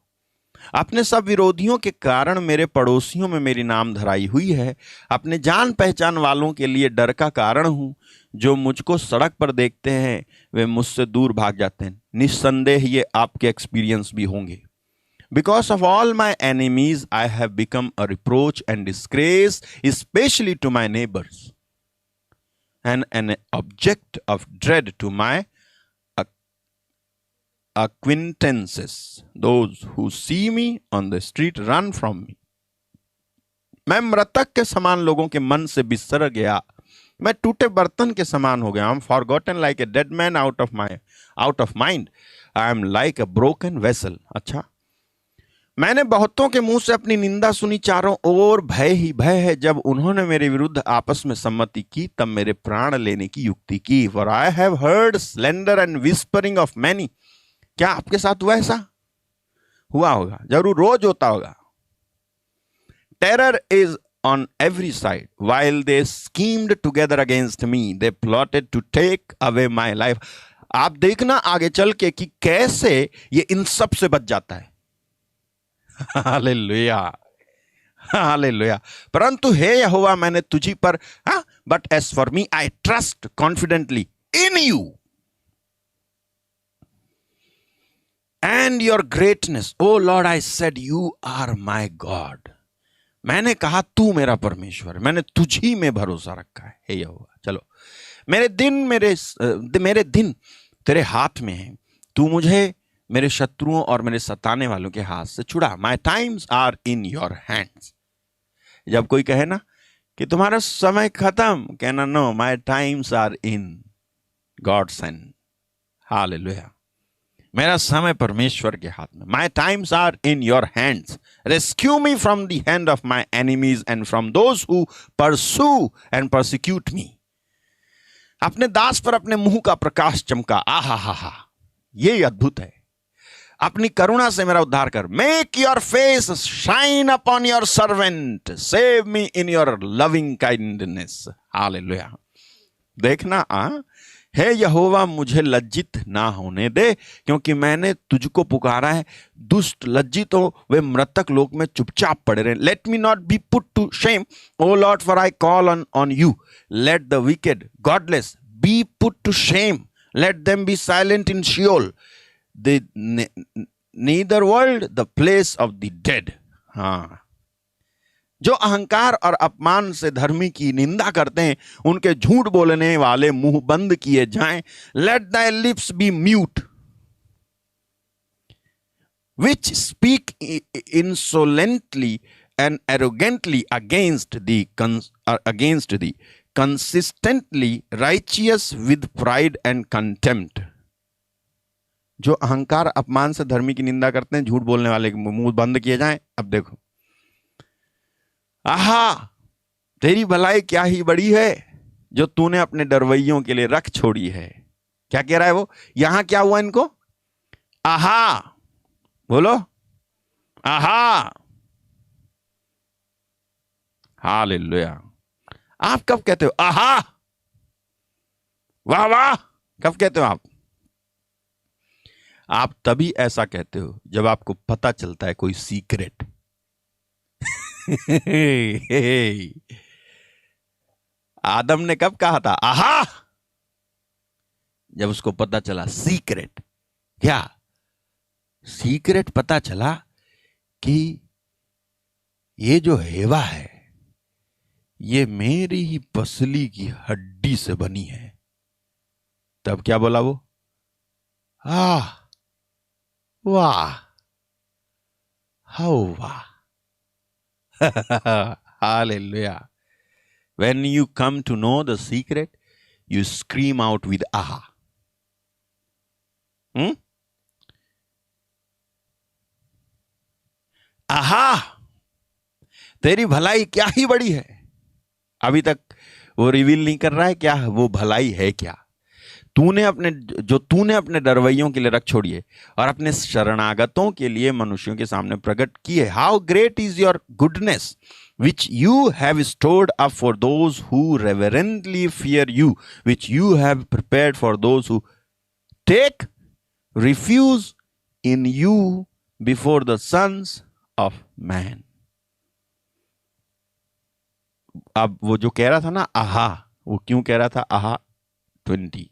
अपने सब विरोधियों के कारण मेरे पड़ोसियों में मेरी नाम धराई हुई है। अपने जान पहचान वालों के लिए डर का कारण हूं। जो मुझको सड़क पर देखते हैं वे मुझसे दूर भाग जाते हैं। निस्संदेह ये आपके एक्सपीरियंस भी होंगे। Because of all my enemies, I have become a reproach and disgrace, especially to my neighbors, and an object of dread to my acquaintances. Those who see me on the street run from me. मैं मृतक के समान लोगों के मन से बिसर गया। मैं टूटे बर्तन के समान हो गया। I am forgotten like a dead man out of mind. I am like a broken vessel. अच्छा, मैंने बहुतों के मुंह से अपनी निंदा सुनी। चारों ओर भय ही भय है। जब उन्होंने मेरे विरुद्ध आपस में सम्मति की, तब मेरे प्राण लेने की युक्ति की। For I have heard slander and whispering of many. क्या आपके साथ हुआ? ऐसा हुआ होगा, जरूर रोज होता होगा। Terror is on every side. While they schemed together against me, they plotted to take away my life. आप देखना आगे चल के कि कैसे ये इन सब से बच जाता है। Hallelujah, hallelujah. परंतु हे यहोवा, मैंने तुझी पर, but as for me I trust confidently in you and your greatness. O Lord, I said you are my God. मैंने कहा तू मेरा परमेश्वर, मैंने तुझी में भरोसा रखा है। हे यहोवा, चलो। मेरे दिन तेरे हाथ में है। तू मुझे मेरे शत्रुओं और मेरे सताने वालों के हाथ से छुड़ा। My times are in your hands. जब कोई कहे ना कि तुम्हारा समय खत्म, कहना no, my times are in God's hand. Hallelujah. मेरा समय परमेश्वर के हाथ में। My times are in your hands. Rescue me from the hand of my enemies and from those who pursue and persecute me. अपने दास पर अपने मुंह का प्रकाश चमका। आहा हा हा, ये अद्भुत है। अपनी करुणा से मेरा उद्धार कर। Make your face shine upon your servant, save me in your loving kindness. Hallelujah. देखना, हे यहोवा, मुझे लज्जित ना होने दे, क्योंकि मैंने तुझको पुकारा है। दुष्ट लज्जित हो, वे मृतक लोक में चुपचाप पड़े रहे। Let me not be put to shame, O Lord, for I call on you. Let the wicked godless be put to shame, let them be silent in Sheol, neither world the place of the dead. हाँ, जो अहंकार और अपमान से धर्मी की निंदा करते हैं, उनके झूठ बोलने वाले मुंह बंद किए जाएं। Let thy lips be mute. which speak insolently and arrogantly against the consistently righteous with pride and contempt. जो अहंकार अपमान से धर्मी की निंदा करते हैं, झूठ बोलने वाले के मुंह बंद किए जाएं। अब देखो, आहा तेरी भलाई क्या ही बड़ी है जो तूने अपने डरवैयों के लिए रख छोड़ी है। क्या कह रहा है वो? यहां क्या हुआ इनको? आहा, बोलो आहा। हालेलुया। आप कब कहते हो आहा? वाह वाह कब कहते हो आप? आप तभी ऐसा कहते हो जब आपको पता चलता है कोई सीक्रेट। आदम ने कब कहा था आहा? जब उसको पता चला सीक्रेट। क्या सीक्रेट? पता चला कि ये जो हेवा है ये मेरी ही पसली की हड्डी से बनी है। तब क्या बोला वो? आह वाह, हाउ वाह। Hallelujah. When you come to know the secret, you scream out with aha. आहा तेरी भलाई क्या ही बड़ी है। अभी तक वो रिवील नहीं कर रहा है क्या वो भलाई है क्या। तूने अपने डरवैयों के लिए रख छोड़ी है और अपने शरणागतों के लिए मनुष्यों के सामने प्रकट की है। How great is your goodness which you have stored up for those who reverently fear you, which you have prepared for those who take refuge in you before the sons of man. अब वो जो कह रहा था ना आहा, वो क्यों कह रहा था आहा? 20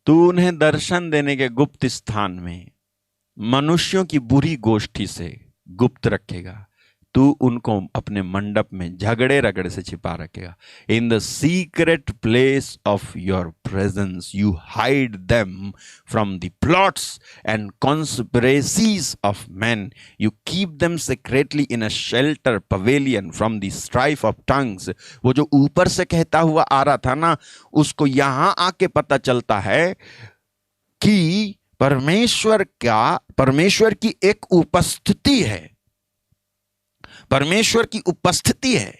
तू उन्हें दर्शन देने के गुप्त स्थान में मनुष्यों की बुरी गोष्ठी से गुप्त रखेगा। तू उनको अपने मंडप में झगड़े रगड़े से छिपा रखेगा। In the secret place of your presence you hide them from the plots and conspiracies of man. You keep them secretly in a shelter pavilion from the strife of tongues. वो जो ऊपर से कहता हुआ आ रहा था ना, उसको यहां आके पता चलता है कि परमेश्वर की एक उपस्थिति है। परमेश्वर की उपस्थिति है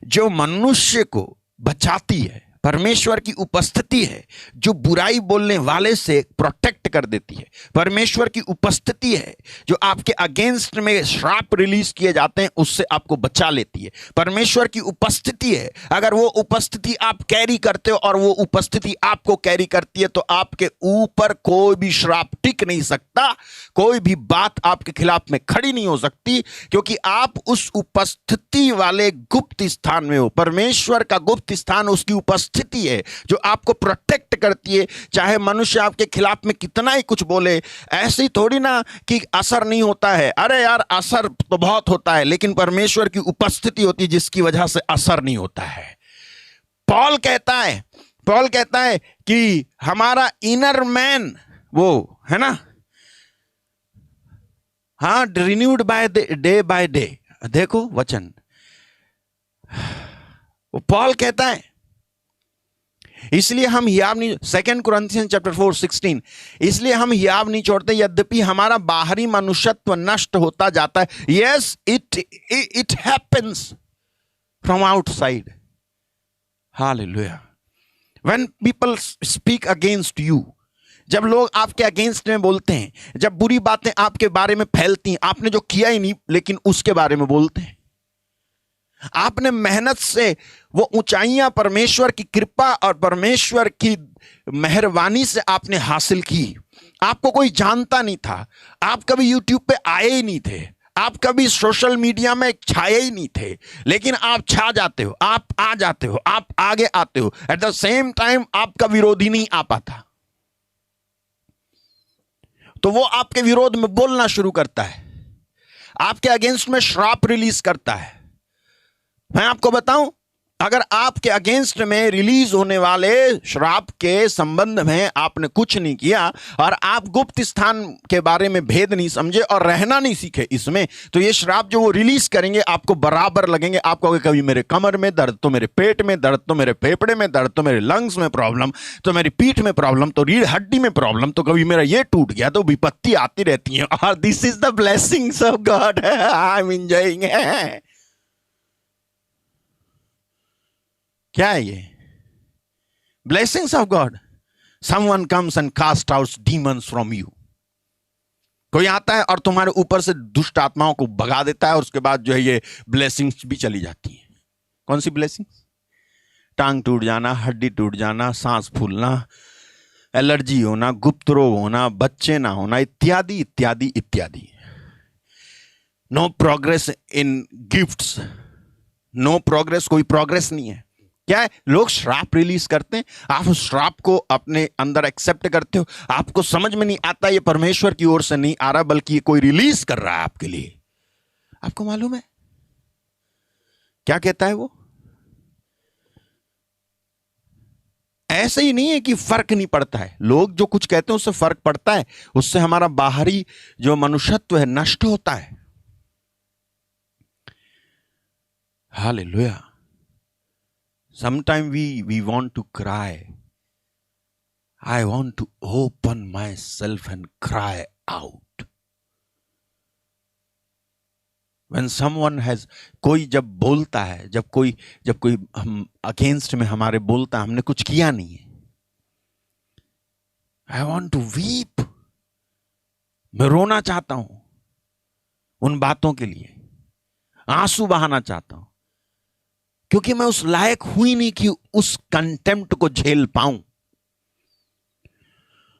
जो मनुष्य को बचाती है। परमेश्वर की उपस्थिति है जो बुराई बोलने वाले से प्रोटेक्ट कर देती है। परमेश्वर की उपस्थिति है जो आपके अगेंस्ट में श्राप रिलीज किए जाते हैं उससे आपको बचा लेती है। परमेश्वर की उपस्थिति है, अगर वो उपस्थिति आप कैरी करते हो और वो उपस्थिति आपको कैरी करती है तो आपके ऊपर कोई भी श्राप टिक नहीं सकता, कोई भी बात आपके खिलाफ में खड़ी नहीं हो सकती, क्योंकि आप उस उपस्थिति वाले गुप्त स्थान में हो। परमेश्वर का गुप्त स्थान उसकी उपस्थिति है जो आपको प्रोटेक्ट करती है। चाहे मनुष्य आपके खिलाफ में कितना ही कुछ बोले, ऐसी थोड़ी ना कि असर नहीं होता है। अरे यार असर तो बहुत होता है, लेकिन परमेश्वर की उपस्थिति होती है जिसकी वजह से असर नहीं होता है। पॉल कहता है कि हमारा इनर मैन वो है ना, हाँ, रिन्यूड बाय डे। देखो वचन, वो पॉल कहता है इसलिए हम हियाव नहीं, 2 कुरिन्थियंस चैप्टर 4:16, इसलिए हम हियाव नहीं छोड़ते यद्यपि हमारा बाहरी मनुष्यत्व नष्ट होता जाता है। Yes, it happens from outside. Hallelujah. When people speak against you, जब लोग आपके अगेंस्ट में बोलते हैं, जब बुरी बातें आपके बारे में फैलती हैं, आपने जो किया ही नहीं लेकिन उसके बारे में बोलते हैं, आपने मेहनत से वो ऊंचाइयां परमेश्वर की कृपा और परमेश्वर की मेहरबानी से आपने हासिल की। आपको कोई जानता नहीं था, आप कभी यूट्यूब पे आए ही नहीं थे, आप कभी सोशल मीडिया में छाए ही नहीं थे, लेकिन आप छा जाते हो, आप आ जाते हो, आप आगे आते हो। एट द सेम टाइम आपका विरोधी नहीं आ पाता, तो वो आपके विरोध में बोलना शुरू करता है, आपके अगेंस्ट में श्राप रिलीज करता है। मैं आपको बताऊं, अगर आपके अगेंस्ट में रिलीज होने वाले श्राप के संबंध में आपने कुछ नहीं किया और आप गुप्त स्थान के बारे में भेद नहीं समझे और रहना नहीं सीखे इसमें, तो ये श्राप जो वो रिलीज करेंगे आपको बराबर लगेंगे। आप कहोगे कभी मेरे कमर में दर्द, तो मेरे पेट में दर्द, तो मेरे फेफड़े में दर्द, तो मेरे लंग्स में प्रॉब्लम, तो मेरी पीठ में प्रॉब्लम, तो रीढ़ हड्डी में प्रॉब्लम, तो कभी मेरा ये टूट गया, तो विपत्ति आती रहती है। और this is the blessings of God, I am enjoying. क्या है ये? Blessings of God. Someone comes and cast out demons from you. कोई आता है और तुम्हारे ऊपर से दुष्ट आत्माओं को भगा देता है और उसके बाद जो है ये ब्लेसिंग्स भी चली जाती है। कौन सी ब्लेसिंग्स? टांग टूट जाना, हड्डी टूट जाना, सांस फूलना, एलर्जी होना, गुप्त रोग होना, बच्चे ना होना, इत्यादि इत्यादि इत्यादि। No progress in gifts, no progress, कोई प्रोग्रेस नहीं है। क्या है? लोग श्राप रिलीज करते हैं, आप उस श्राप को अपने अंदर एक्सेप्ट करते हो, आपको समझ में नहीं आता ये परमेश्वर की ओर से नहीं आ रहा बल्कि ये कोई रिलीज कर रहा है आपके लिए। आपको मालूम है क्या कहता है वो? ऐसे ही नहीं है कि फर्क नहीं पड़ता है, लोग जो कुछ कहते हैं उससे फर्क पड़ता है, उससे हमारा बाहरी जो मनुष्यत्व है नष्ट होता है। Hallelujah. Sometimes we want to cry. I want to open myself and cry out. When someone has, कोई जब बोलता है, जब कोई हम अगेंस्ट में हमारे बोलता है, हमने कुछ किया नहीं है, I want to weep. मैं रोना चाहता हूं उन बातों के लिए, आंसू बहाना चाहता हूं, क्योंकि मैं उस लायक हुई नहीं कि उस कंटेम्प्ट को झेल पाऊं,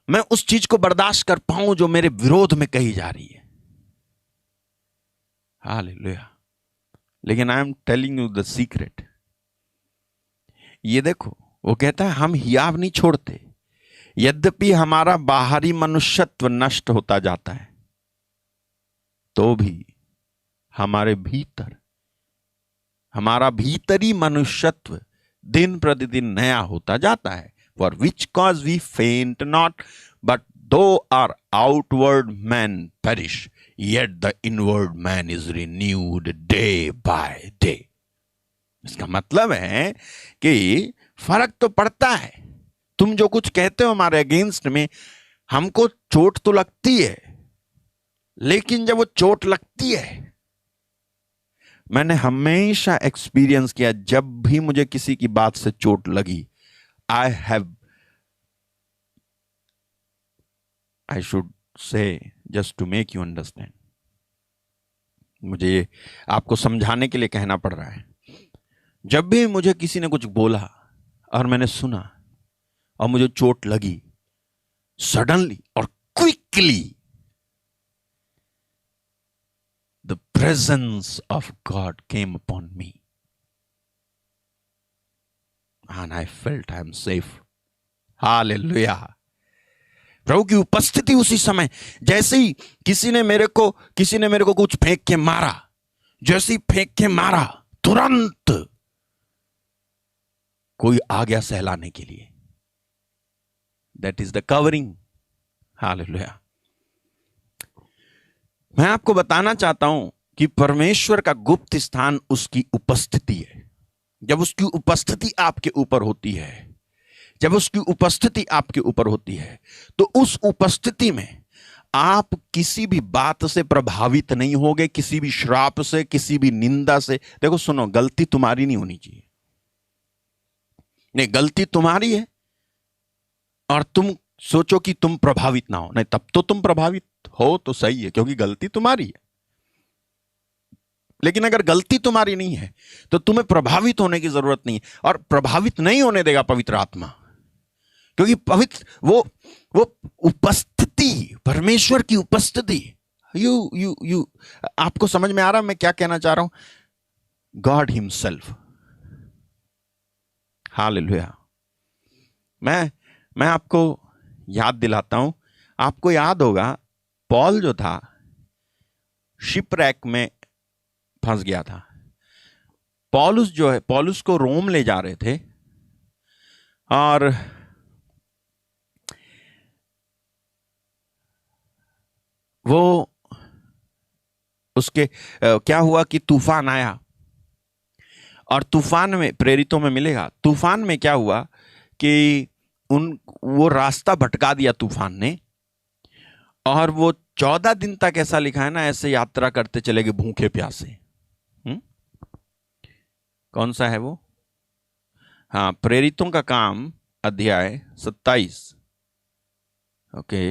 मैं उस चीज को बर्दाश्त कर पाऊं जो मेरे विरोध में कही जा रही है। हालेलुया। लेकिन I am telling you the secret. ये देखो, वो कहता है हम हियाव नहीं छोड़ते, यद्यपि हमारा बाहरी मनुष्यत्व नष्ट होता जाता है, तो भी हमारे भीतर, हमारा भीतरी मनुष्यत्व दिन प्रतिदिन नया होता जाता है। For which cause we faint not, but though our outward man perish, yet the inward man is renewed day by day. इसका मतलब है कि फर्क तो पड़ता है। तुम जो कुछ कहते हो हमारे अगेंस्ट में, हमको चोट तो लगती है, लेकिन जब वो चोट लगती है, मैंने हमेशा एक्सपीरियंस किया, जब भी मुझे किसी की बात से चोट लगी, I should say, just to make you understand, मुझे ये आपको समझाने के लिए कहना पड़ रहा है, जब भी मुझे किसी ने कुछ बोला और मैंने सुना और मुझे चोट लगी, सडनली और quickly the presence of God came upon me and I felt I am safe. Hallelujah. प्रभु की उपस्थिति उसी समय, जैसे ही किसी ने मेरे को कुछ फेंक के मारा, जैसे ही फेंक के मारा, तुरंत कोई आ गया सहलाने के लिए। That is the covering. Hallelujah. मैं आपको बताना चाहता हूं कि परमेश्वर का गुप्त स्थान उसकी उपस्थिति है। जब उसकी उपस्थिति आपके ऊपर होती है, जब उसकी उपस्थिति आपके ऊपर होती है, तो उस उपस्थिति में आप किसी भी बात से प्रभावित नहीं होगे, किसी भी श्राप से, किसी भी निंदा से। देखो सुनो, गलती तुम्हारी नहीं होनी चाहिए, नहीं, गलती तुम्हारी है और तुम सोचो कि तुम प्रभावित ना हो, नहीं, तब तो तुम प्रभावित हो तो सही है, क्योंकि गलती तुम्हारी है। लेकिन अगर गलती तुम्हारी नहीं है तो तुम्हें प्रभावित होने की जरूरत नहीं है, और प्रभावित नहीं होने देगा पवित्र आत्मा, क्योंकि पवित्र वो उपस्थिति, परमेश्वर की उपस्थिति, यू आपको समझ में आ रहा है मैं क्या कहना चाह रहा हूं? God himself. हालेलुया। मैं आपको याद दिलाता हूं, आपको याद होगा पॉल जो था शिपरैक में फंस गया था, पौलुस जो है, पौलुस को रोम ले जा रहे थे और वो उसके क्या हुआ कि तूफान आया, और तूफान में, प्रेरितों में मिलेगा, तूफान में क्या हुआ कि वो रास्ता भटका दिया तूफान ने, और वो 14 दिन तक, ऐसा लिखा है ना, ऐसे यात्रा करते चले गए भूखे प्यासे। कौन सा है वो? हाँ, प्रेरितों का काम अध्याय 27, ओके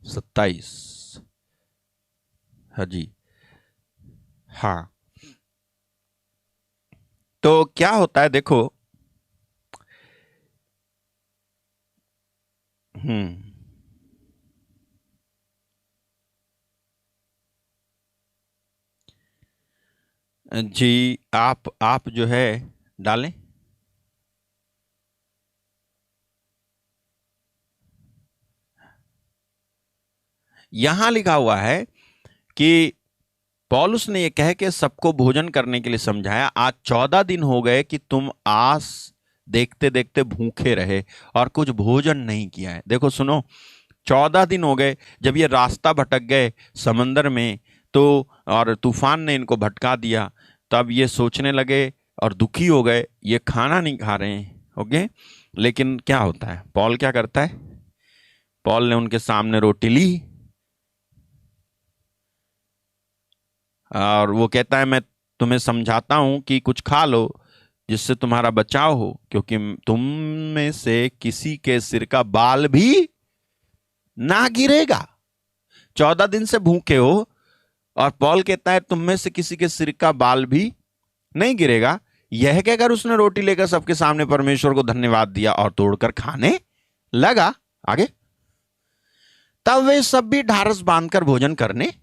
27, हाँ जी, हाँ। तो क्या होता है देखो, जी, आप जो है डालें। यहां लिखा हुआ है कि पौलुस ने यह कह के सबको भोजन करने के लिए समझाया, आज 14 दिन हो गए कि तुम आस देखते देखते भूखे रहे और कुछ भोजन नहीं किया है। देखो सुनो, 14 दिन हो गए जब ये रास्ता भटक गए समंदर में, तो और तूफान ने इनको भटका दिया, तब ये सोचने लगे और दुखी हो गए, ये खाना नहीं खा रहे हैं, ओके। लेकिन क्या होता है, पौल क्या करता है? पौल ने उनके सामने रोटी ली और वो कहता है, मैं तुम्हें समझाता हूं कि कुछ खा लो जिससे तुम्हारा बचाव हो, क्योंकि तुम में से किसी के सिर का बाल भी ना गिरेगा। 14 दिन से भूखे हो और पौल कहता है तुम में से किसी के सिर का बाल भी नहीं गिरेगा। यह कहकर उसने रोटी लेकर सबके सामने परमेश्वर को धन्यवाद दिया और तोड़कर खाने लगा। आगे, तब वे सब भी ढारस बांधकर भोजन करने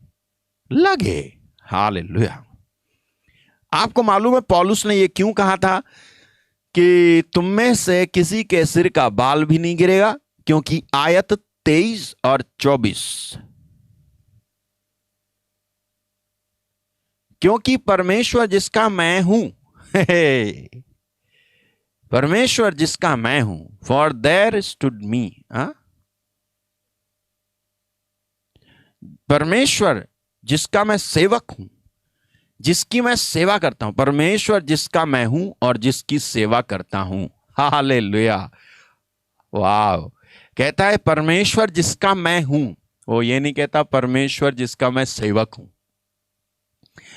लगे। हालेलुया। आपको मालूम है पौलुस ने यह क्यों कहा था कि तुम में से किसी के सिर का बाल भी नहीं गिरेगा? क्योंकि आयत 23 और 24, क्योंकि परमेश्वर जिसका मैं हूं, परमेश्वर जिसका मैं हूं, फॉर देयर स्टूड मी, परमेश्वर जिसका मैं सेवक हूं, जिसकी मैं सेवा करता हूं, परमेश्वर जिसका मैं हूं और जिसकी सेवा करता हूं। हालेलुया, वाह। कहता है परमेश्वर जिसका मैं हूं, वो ये नहीं कहता परमेश्वर जिसका मैं सेवक हूं,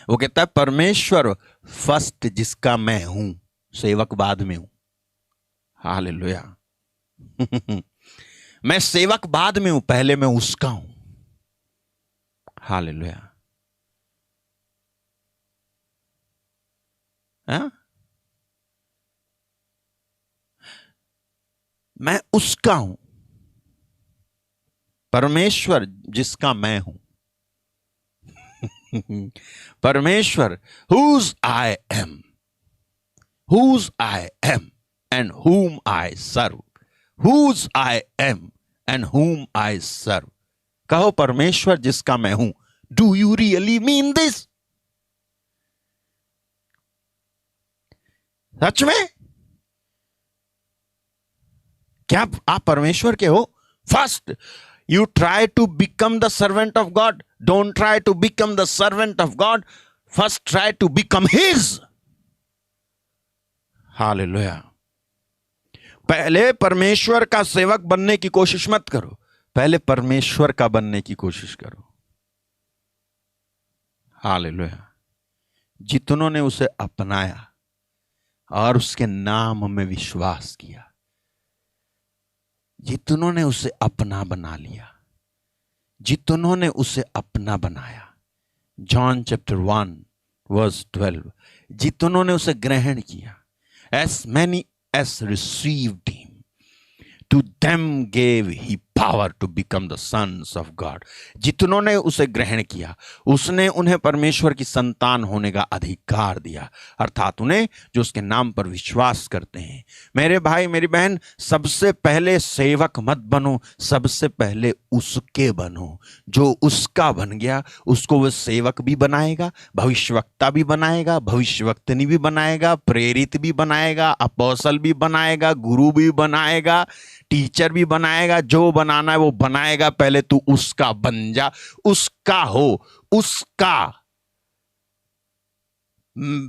वो कहता है परमेश्वर फर्स्ट जिसका मैं हूं, सेवक बाद में हूं। हालेलुया। मैं सेवक बाद में हूं, पहले मैं उसका हूं। हालेलुया। मैं उसका हूं, परमेश्वर जिसका मैं हूं। परमेश्वर whose I am, whose I am and whom I serve, whose I am and whom I serve। कहो परमेश्वर जिसका मैं हूं। Do you really mean this? सच में क्या आप परमेश्वर के हो? First you try to become the servant of God. Don't try to become the servant of God. First try to become his. Hallelujah. पहले परमेश्वर का सेवक बनने की कोशिश मत करो, पहले परमेश्वर का बनने की कोशिश करो। हालेलुया। जितनों ने उसे अपनाया और उसके नाम में विश्वास किया, जितनों ने उसे अपना बना लिया, जितनों ने उसे अपना बनाया, जॉन चैप्टर 1 वर्स 12, जितनों ने उसे ग्रहण किया, as many as received him, to them gave he power to become the sons of God. जितनों ने उसे ग्रहण किया उसने उन्हें परमेश्वर की संतान होने का अधिकार दिया, अर्थात उन्हें जो उसके नाम पर विश्वास करते हैं। मेरे भाई मेरी बहन, सबसे पहले सेवक मत बनो, सबसे पहले उसके बनो। जो उसका बन गया उसको वह सेवक भी बनाएगा, भविष्यवक्ता भी बनाएगा, भविष्यवक्तनी भी बनाएगा, प्रेरित भी बनाएगा, अपोस्तल भी बनाएगा, गुरु भी बनाएगा, टीचर भी बनाएगा। जो बनाना है वो बनाएगा। पहले तू उसका बन जा, उसका हो, उसका।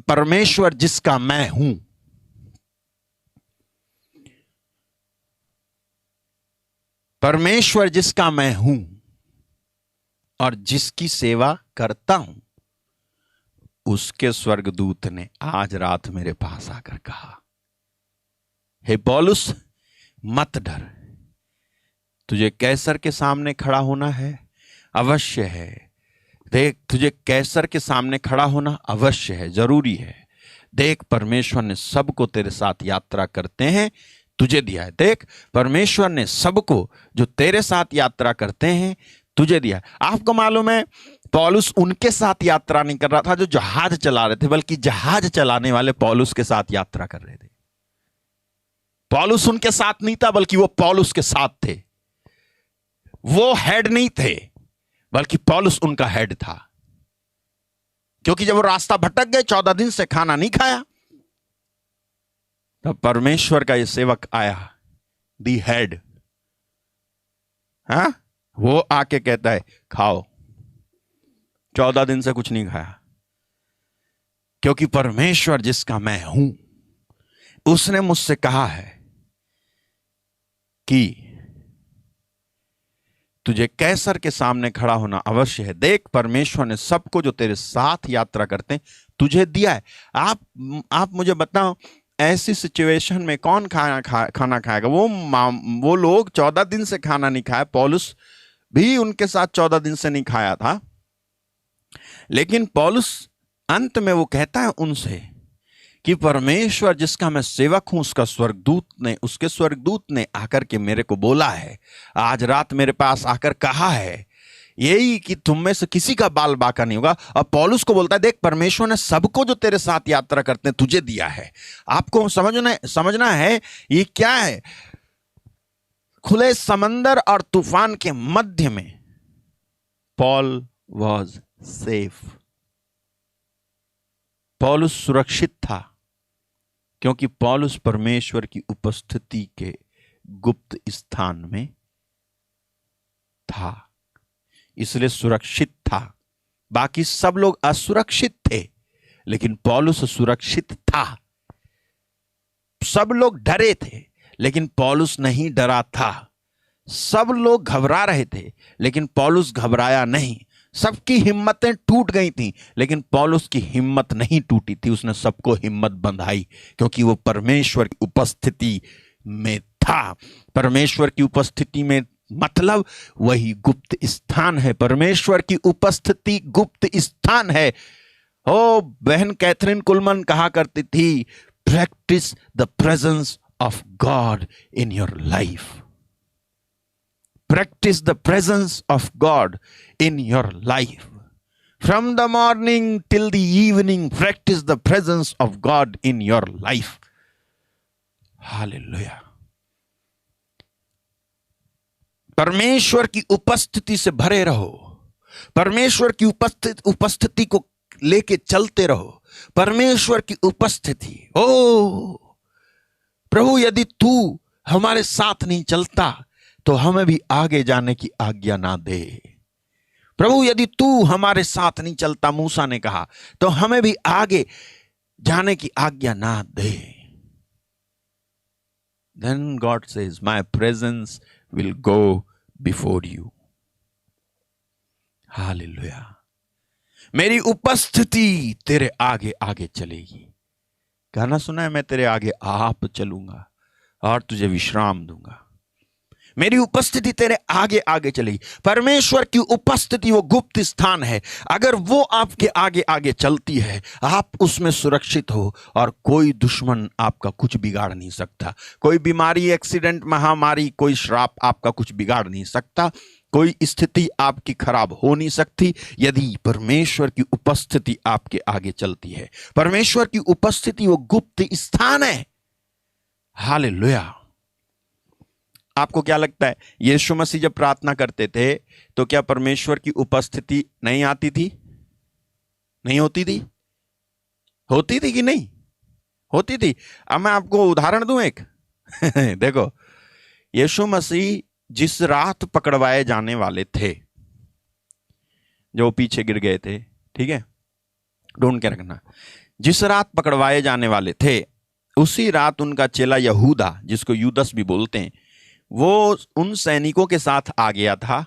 परमेश्वर जिसका मैं हूं, परमेश्वर जिसका मैं हूं और जिसकी सेवा करता हूं, उसके स्वर्गदूत ने आज रात मेरे पास आकर कहा, हे पौलुस मत डर, तुझे कैसर के सामने खड़ा होना है, अवश्य है। देख, तुझे कैसर के सामने खड़ा होना अवश्य है, जरूरी है। देख, परमेश्वर ने सबको तेरे साथ यात्रा करते हैं तुझे दिया है। देख, परमेश्वर ने सबको जो तेरे साथ यात्रा करते हैं तुझे दिया है। आपको मालूम है, पौलुस उनके साथ यात्रा नहीं कर रहा था जो जहाज चला रहे थे, बल्कि जहाज चलाने वाले पौलुस के साथ यात्रा कर रहे थे। पौलुस उनके साथ नहीं था, बल्कि वो पौलुस के साथ थे। वो हेड नहीं थे, बल्कि पौलुस उनका हेड था। क्योंकि जब वो रास्ता भटक गए, 14 दिन से खाना नहीं खाया, तब परमेश्वर का ये सेवक आया, दी हेड, हाँ, वो आके कहता है खाओ। 14 दिन से कुछ नहीं खाया, क्योंकि परमेश्वर जिसका मैं हूं उसने मुझसे कहा है कि तुझे कैसर के सामने खड़ा होना अवश्य है। देख, परमेश्वर ने सबको जो तेरे साथ यात्रा करते हैं तुझे दिया है। आप मुझे बताओ, ऐसी सिचुएशन में कौन खाना खाएगा? वो लोग 14 दिन से खाना नहीं खाए, पौलुस भी उनके साथ 14 दिन से नहीं खाया था। लेकिन पौलुस अंत में वो कहता है उनसे कि परमेश्वर जिसका मैं सेवक हूं, उसके स्वर्गदूत ने आकर के मेरे को बोला है, आज रात मेरे पास आकर कहा है यही कि तुम में से किसी का बाल बाका नहीं होगा। और पौलुस को बोलता है, देख, परमेश्वर ने सबको जो तेरे साथ यात्रा करते हैं तुझे दिया है। आपको समझना है ये क्या है। खुले समंदर और तूफान के मध्य में पॉल वॉज सेफ। पौलुस सुरक्षित था, क्योंकि पौलुस परमेश्वर की उपस्थिति के गुप्त स्थान में था, इसलिए सुरक्षित था। बाकी सब लोग असुरक्षित थे, लेकिन पौलुस सुरक्षित था। सब लोग डरे थे, लेकिन पौलुस नहीं डरा था। सब लोग घबरा रहे थे, लेकिन पौलुस घबराया नहीं। सबकी हिम्मतें टूट गई थीं, लेकिन पौलुस की हिम्मत नहीं टूटी थी। उसने सबको हिम्मत बंधाई, क्योंकि वो परमेश्वर की उपस्थिति में था। परमेश्वर की उपस्थिति में मतलब वही गुप्त स्थान है। परमेश्वर की उपस्थिति गुप्त स्थान है। ओ, बहन कैथरीन कुलमन कहा करती थी, practice the presence of God in your life. Practice the presence of God in your life. From the morning till the evening, practice the presence of God in your life. Hallelujah. परमेश्वर की उपस्थिति से भरे रहो। परमेश्वर की उपस्थिति को लेके चलते रहो। परमेश्वर की उपस्थिति, ओ प्रभु, यदि तू हमारे साथ नहीं चलता तो हमें भी आगे जाने की आज्ञा ना दे। प्रभु, यदि तू हमारे साथ नहीं चलता, मूसा ने कहा, तो हमें भी आगे जाने की आज्ञा ना दे। Then God says, my presence will go before you. Hallelujah. मेरी उपस्थिति तेरे आगे आगे चलेगी। गाना सुना है, मैं तेरे आगे आप चलूंगा और तुझे विश्राम दूंगा। मेरी उपस्थिति तेरे आगे आगे चलेगी। परमेश्वर की उपस्थिति वो गुप्त स्थान है, अगर वो आपके आगे आगे चलती है आप उसमें सुरक्षित हो और कोई दुश्मन आपका कुछ बिगाड़ नहीं सकता। कोई बीमारी, एक्सीडेंट, महामारी, कोई श्राप आपका कुछ बिगाड़ नहीं सकता। कोई स्थिति आपकी खराब हो नहीं सकती यदि परमेश्वर की उपस्थिति आपके आगे चलती है। परमेश्वर की उपस्थिति वो गुप्त स्थान है। हालेलुया। आपको क्या लगता है, यीशु मसीह जब प्रार्थना करते थे तो क्या परमेश्वर की उपस्थिति नहीं आती थी? नहीं होती थी? होती थी कि नहीं होती थी? अब मैं आपको उदाहरण दूं एक देखो, यीशु मसीह जिस रात पकड़वाए जाने वाले थे, जो पीछे गिर गए थे, ठीक है, ढूंढ के रखना, जिस रात पकड़वाए जाने वाले थे उसी रात उनका चेला यहूदा, जिसको यूदस भी बोलते हैं, वो उन सैनिकों के साथ आ गया था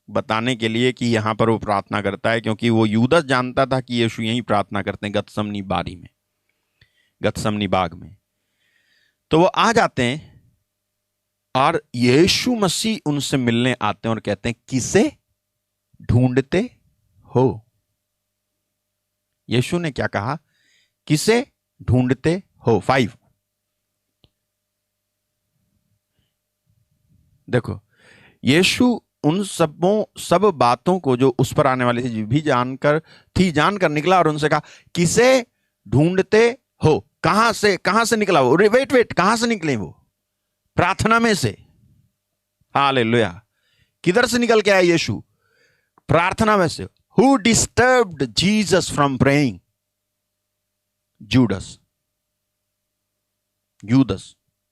बताने के लिए कि यहां पर वो प्रार्थना करता है, क्योंकि वो यूदस जानता था कि यीशु यहीं प्रार्थना करते हैं गतसमनी बारी में, गतसमनी बाग में। तो वो आ जाते हैं और यीशु मसीह उनसे मिलने आते हैं और कहते हैं किसे ढूंढते हो? यीशु ने क्या कहा? किसे ढूंढते हो। 5 देखो, यीशु उन सब बातों को जो उस पर आने वाली थी भी जानकर निकला और उनसे कहा किसे ढूंढते हो? कहां से निकला वो? वेट, कहां से निकले वो? प्रार्थना में से। हालेलुया। किधर से निकल के आया यीशु? प्रार्थना में से। Who disturbed Jesus from praying?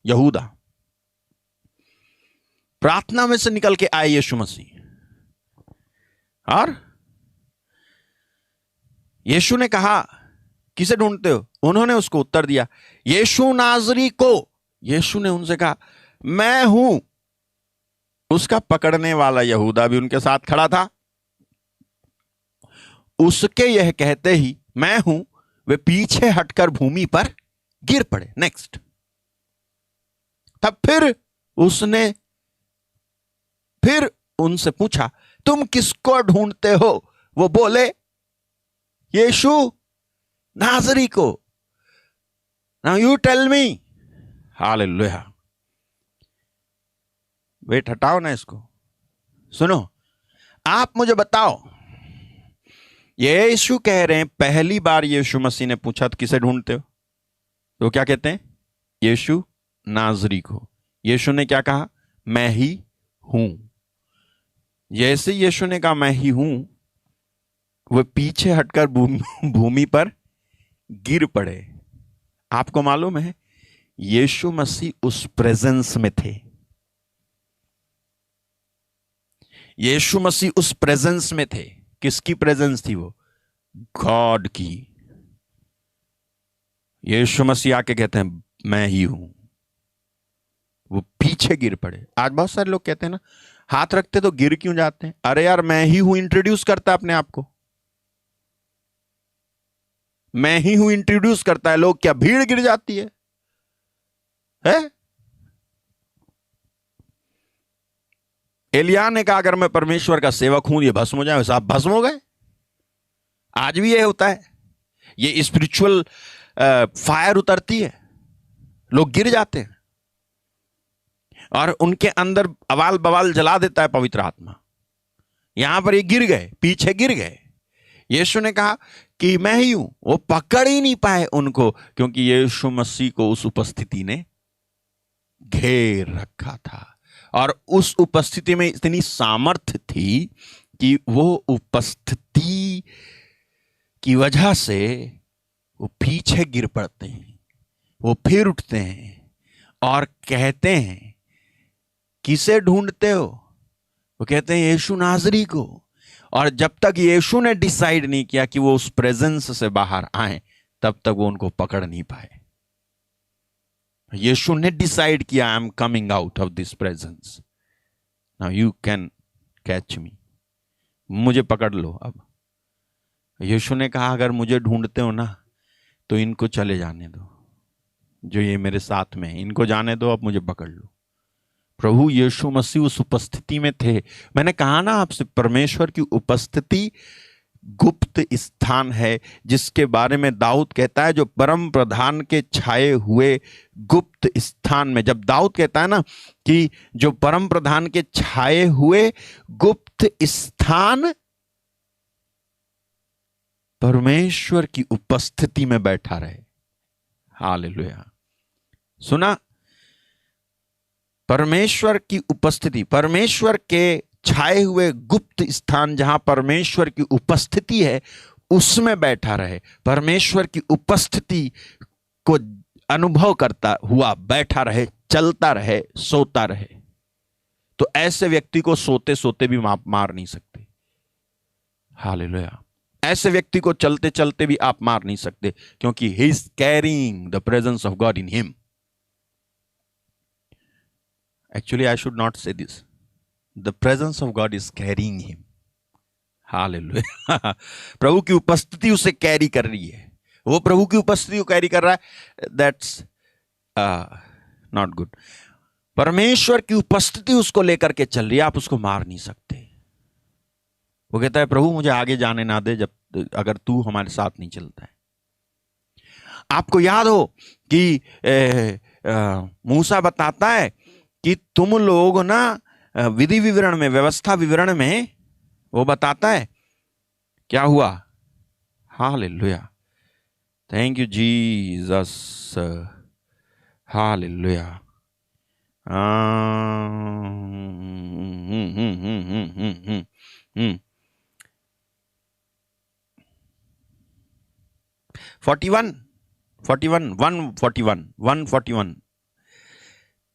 यहूदा। प्रार्थना में से निकल के आए यीशु मसीह। और यीशु ने कहा किसे ढूंढते हो? उन्होंने उसको उत्तर दिया यीशु नाजरी को। यीशु ने उनसे कहा मैं हूं। उसका पकड़ने वाला यहूदा भी उनके साथ खड़ा था। उसके यह कहते ही मैं हूं, वे पीछे हटकर भूमि पर गिर पड़े। नेक्स्ट। तब फिर उसने उनसे पूछा तुम किसको ढूंढते हो? वो बोले यीशु नाजरी को। Now you tell me. Hallelujah. Wait, हटाओ ना इसको, सुनो। आप मुझे बताओ, यीशु कह रहे हैं, पहली बार यीशु मसीह ने पूछा तो किसे ढूंढते हो? तो क्या कहते हैं? यीशु नाजरी को। यीशु ने क्या कहा? मैं ही हूं। जैसे यीशु ने कहा मैं ही हूं, वह पीछे हटकर भूमि पर गिर पड़े। आपको मालूम है यीशु मसीह उस प्रेजेंस में थे। यीशु मसीह उस प्रेजेंस में थे। किसकी प्रेजेंस थी वो? गॉड की। यीशु मसीह आके कहते हैं मैं ही हूं। वो पीछे गिर पड़े। आज बहुत सारे लोग कहते हैं ना, हाथ रखते तो गिर क्यों जाते हैं? अरे यार, मैं ही हूं इंट्रोड्यूस करता है अपने आप को। मैं ही हूं इंट्रोड्यूस करता है, लोग क्या भीड़ गिर जाती है? एलिया ने कहा अगर मैं परमेश्वर का सेवक हूं ये भस्म हो जाए। साहब भस्म हो गए। आज भी ये होता है, ये स्पिरिचुअल फायर उतरती है, लोग गिर जाते हैं और उनके अंदर अवाल बवाल जला देता है पवित्र आत्मा। यहां पर ये गिर गए, पीछे गिर गए। यीशु ने कहा कि मैं ही हूं। वो पकड़ ही नहीं पाए उनको, क्योंकि यीशु मसीह को उस उपस्थिति ने घेर रखा था और उस उपस्थिति में इतनी सामर्थ्य थी कि वो उपस्थिति की वजह से वो पीछे गिर पड़ते हैं, वो फिर उठते हैं और कहते हैं किसे ढूंढते हो? वो कहते हैं यीशु नाजरी को। और जब तक यीशु ने डिसाइड नहीं किया कि वो उस प्रेजेंस से बाहर आए, तब तक वो उनको पकड़ नहीं पाए। यीशु ने डिसाइड किया I am coming out of this presence, now you can catch मी। मुझे पकड़ लो। अब यीशु ने कहा अगर मुझे ढूंढते हो ना तो इनको चले जाने दो, जो ये मेरे साथ में है, इनको जाने दो, अब मुझे पकड़ लो। प्रभु यीशु मसीह उस उपस्थिति में थे। मैंने कहा ना आपसे, परमेश्वर की उपस्थिति गुप्त स्थान है, जिसके बारे में दाऊद कहता है जो परम प्रधान के छाए हुए गुप्त स्थान में। जब दाऊद कहता है ना कि जो परम प्रधान के छाए हुए गुप्त स्थान, परमेश्वर की उपस्थिति में बैठा रहे। हालेलुया। सुना, परमेश्वर की उपस्थिति, परमेश्वर के छाए हुए गुप्त स्थान जहां परमेश्वर की उपस्थिति है, उसमें बैठा रहे। परमेश्वर की उपस्थिति को अनुभव करता हुआ बैठा रहे, चलता रहे, सोता रहे। तो ऐसे व्यक्ति को सोते सोते भी आप मार नहीं सकते। हालेलुया। ऐसे व्यक्ति को चलते चलते भी आप मार नहीं सकते, क्योंकि he is carrying the presence of God in him. Actually I should not say this, the presence of God is carrying him. Hallelujah. प्रभु की उपस्थिति उसे कैरी कर रही है, वो प्रभु की उपस्थिति को कैरी कर रहा है। That's not good. परमेश्वर की उपस्थिति उसको लेकर के चल रही है, आप उसको मार नहीं सकते। वो कहता है प्रभु मुझे आगे जाने ना दे जब अगर तू हमारे साथ नहीं चलता है। आपको याद हो कि मूसा बताता है कि तुम लोग ना विधि विवरण में, व्यवस्था विवरण में वो बताता है क्या हुआ। Hallelujah, thank you Jesus. Hallelujah. 141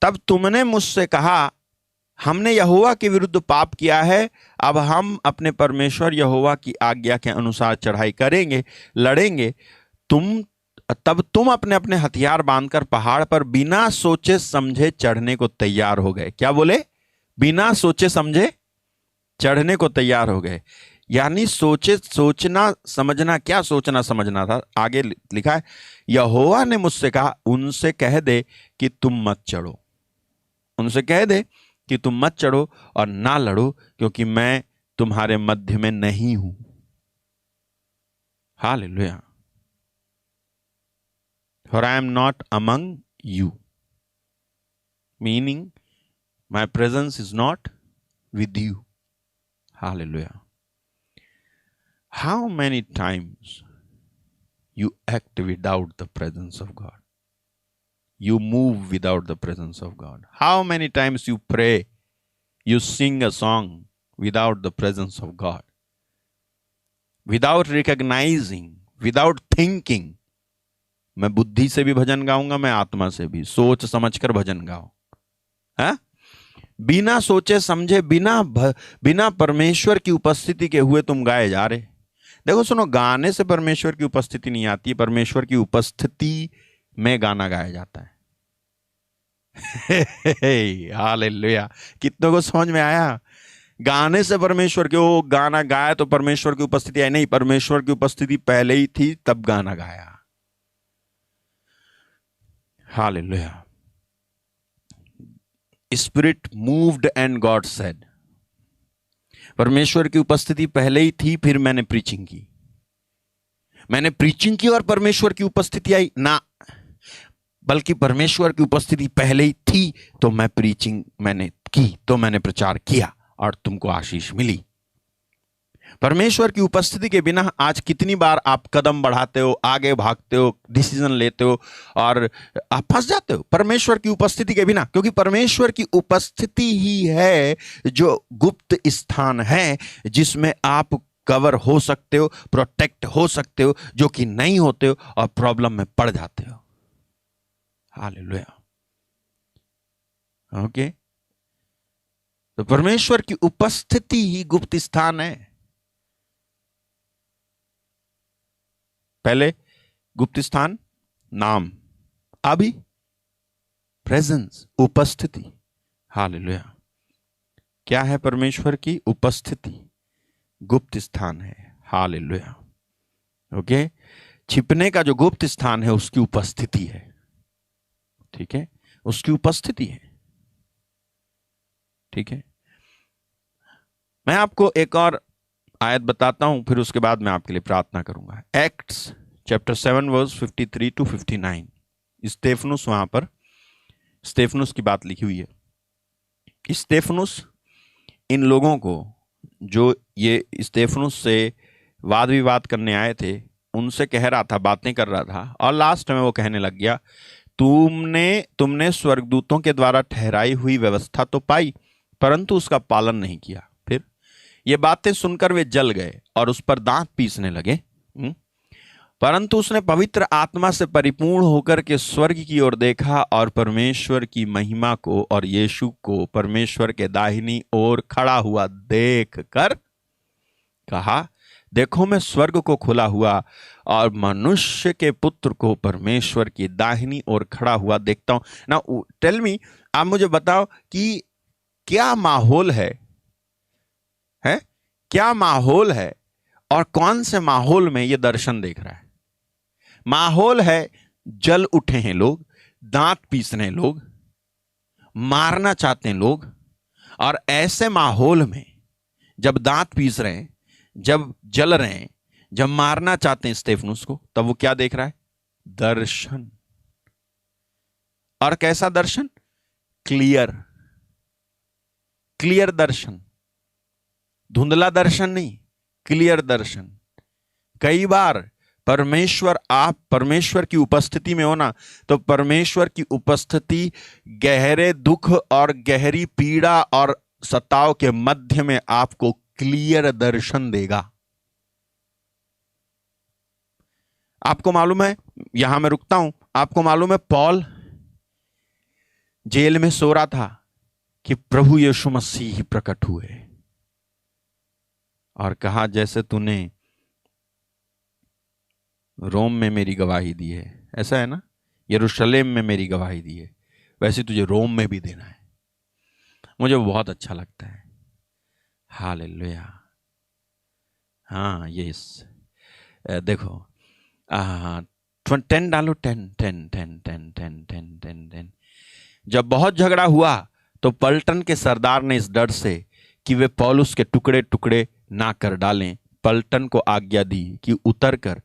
तब तुमने मुझसे कहा हमने यहोवा के विरुद्ध पाप किया है, अब हम अपने परमेश्वर यहोवा की आज्ञा के अनुसार चढ़ाई करेंगे, लड़ेंगे। तब तुम अपने अपने हथियार बांधकर पहाड़ पर बिना सोचे समझे चढ़ने को तैयार हो गए। क्या बोले? बिना सोचे समझे चढ़ने को तैयार हो गए। यानी सोचना समझना, क्या सोचना समझना था? आगे लिखा है यहोवा ने मुझसे कहा उनसे कह दे कि तुम मत चढ़ो, उनसे कह दे कि तुम मत चढ़ो और ना लड़ो, क्योंकि मैं तुम्हारे मध्य में नहीं हूं। Hallelujah. For I am not among you, meaning my presence is not with you. Hallelujah. How many times you act without the presence of God? You move without the presence of God. How many times you pray, you sing a song without the presence of God? Without recognizing, without thinking. मैं बुद्धि से भी भजन गाऊंगा, मैं आत्मा से भी। सोच समझकर भजन गाओ। है? बिना सोचे समझे, बिना परमेश्वर की उपस्थिति के हुए तुम गाए जा रहे। देखो सुनो, गाने से परमेश्वर की उपस्थिति नहीं आती है, परमेश्वर की उपस्थिति में गाना गाया जाता है। हालेलुया। कितनों को समझ में आया? गाने से परमेश्वर के, वो गाना गाया तो परमेश्वर की उपस्थिति आई? नहीं, परमेश्वर की उपस्थिति पहले ही थी, तब गाना गाया। Hallelujah. Spirit moved and God said. परमेश्वर की उपस्थिति पहले ही थी, फिर मैंने प्रीचिंग की। मैंने प्रीचिंग की और परमेश्वर की उपस्थिति आई ना, बल्कि परमेश्वर की उपस्थिति पहले ही थी तो मैं प्रीचिंग मैंने की, तो मैंने प्रचार किया और तुमको आशीष मिली। परमेश्वर की उपस्थिति के बिना आज कितनी बार आप कदम बढ़ाते हो, आगे भागते हो, डिसीजन लेते हो और आप फंस जाते हो परमेश्वर की उपस्थिति के बिना। क्योंकि परमेश्वर की उपस्थिति ही है जो गुप्त स्थान है, जिसमें आप कवर हो सकते हो, प्रोटेक्ट हो सकते हो, जो कि नहीं होते हो और प्रॉब्लम में पड़ जाते हो। हालेलुया। ओके, तो परमेश्वर की उपस्थिति ही गुप्त स्थान है। पहले गुप्त स्थान नाम, अभी प्रेजेंस, उपस्थिति। हालेलुया। क्या है परमेश्वर की उपस्थिति? गुप्त स्थान है। हालेलुया। ओके, छिपने का जो गुप्त स्थान है उसकी उपस्थिति है। ठीक है, उसकी उपस्थिति है। ठीक है, मैं आपको एक और आयत बताता हूं, फिर उसके बाद मैं आपके लिए प्रार्थना करूंगा। Acts chapter 7 verse 53 to 59। स्तेफनुस, वहां पर स्तेफनुस की बात लिखी हुई है। स्तेफनुस इन लोगों को, जो ये स्तेफनुस से वाद विवाद करने आए थे, उनसे कह रहा था, बातें कर रहा था, और लास्ट में वो कहने लग गया, तुमने स्वर्गदूतों के द्वारा ठहराई हुई व्यवस्था तो पाई, परंतु उसका पालन नहीं किया। फिर ये बातें सुनकर वे जल गए और उस पर दांत पीसने लगे। परंतु उसने पवित्र आत्मा से परिपूर्ण होकर के स्वर्ग की ओर देखा और परमेश्वर की महिमा को और यीशु को परमेश्वर के दाहिनी ओर खड़ा हुआ देख कर कहा, देखो मैं स्वर्ग को खुला हुआ और मनुष्य के पुत्र को परमेश्वर की दाहिनी ओर खड़ा हुआ देखता हूं। नाउ टेल मी, आप मुझे बताओ कि क्या माहौल है? क्या माहौल है और कौन से माहौल में यह दर्शन देख रहा है? माहौल है, जल उठे हैं लोग, दांत पीस रहे हैं लोग, मारना चाहते हैं लोग, और ऐसे माहौल में जब दांत पीस रहे हैं, जब जल रहे हैं, जब मारना चाहते हैं स्तेफनुस को, तब वो क्या देख रहा है? दर्शन। और कैसा दर्शन? क्लियर दर्शन, धुंधला दर्शन नहीं, क्लियर दर्शन। कई बार आप परमेश्वर की उपस्थिति में हो ना, तो परमेश्वर की उपस्थिति गहरे दुख और गहरी पीड़ा और सताव के मध्य में आपको क्लियर दर्शन देगा। आपको मालूम है, यहां मैं रुकता हूं, आपको मालूम है पौल जेल में सो रहा था कि प्रभु यीशु मसीह प्रकट हुए और कहा, जैसे तूने रोम में मेरी गवाही दी है, ऐसा है ना, यरूशलेम में मेरी गवाही दी है, वैसे तुझे रोम में भी देना है। मुझे बहुत अच्छा लगता है। हालेलुया। हाँ, यस, देखो, 10 डालो, 10। जब बहुत झगड़ा हुआ तो पलटन के सरदार ने इस डर से कि वे पौलुस के टुकड़े टुकड़े ना कर डालें, पलटन को आज्ञा दी कि उतरकर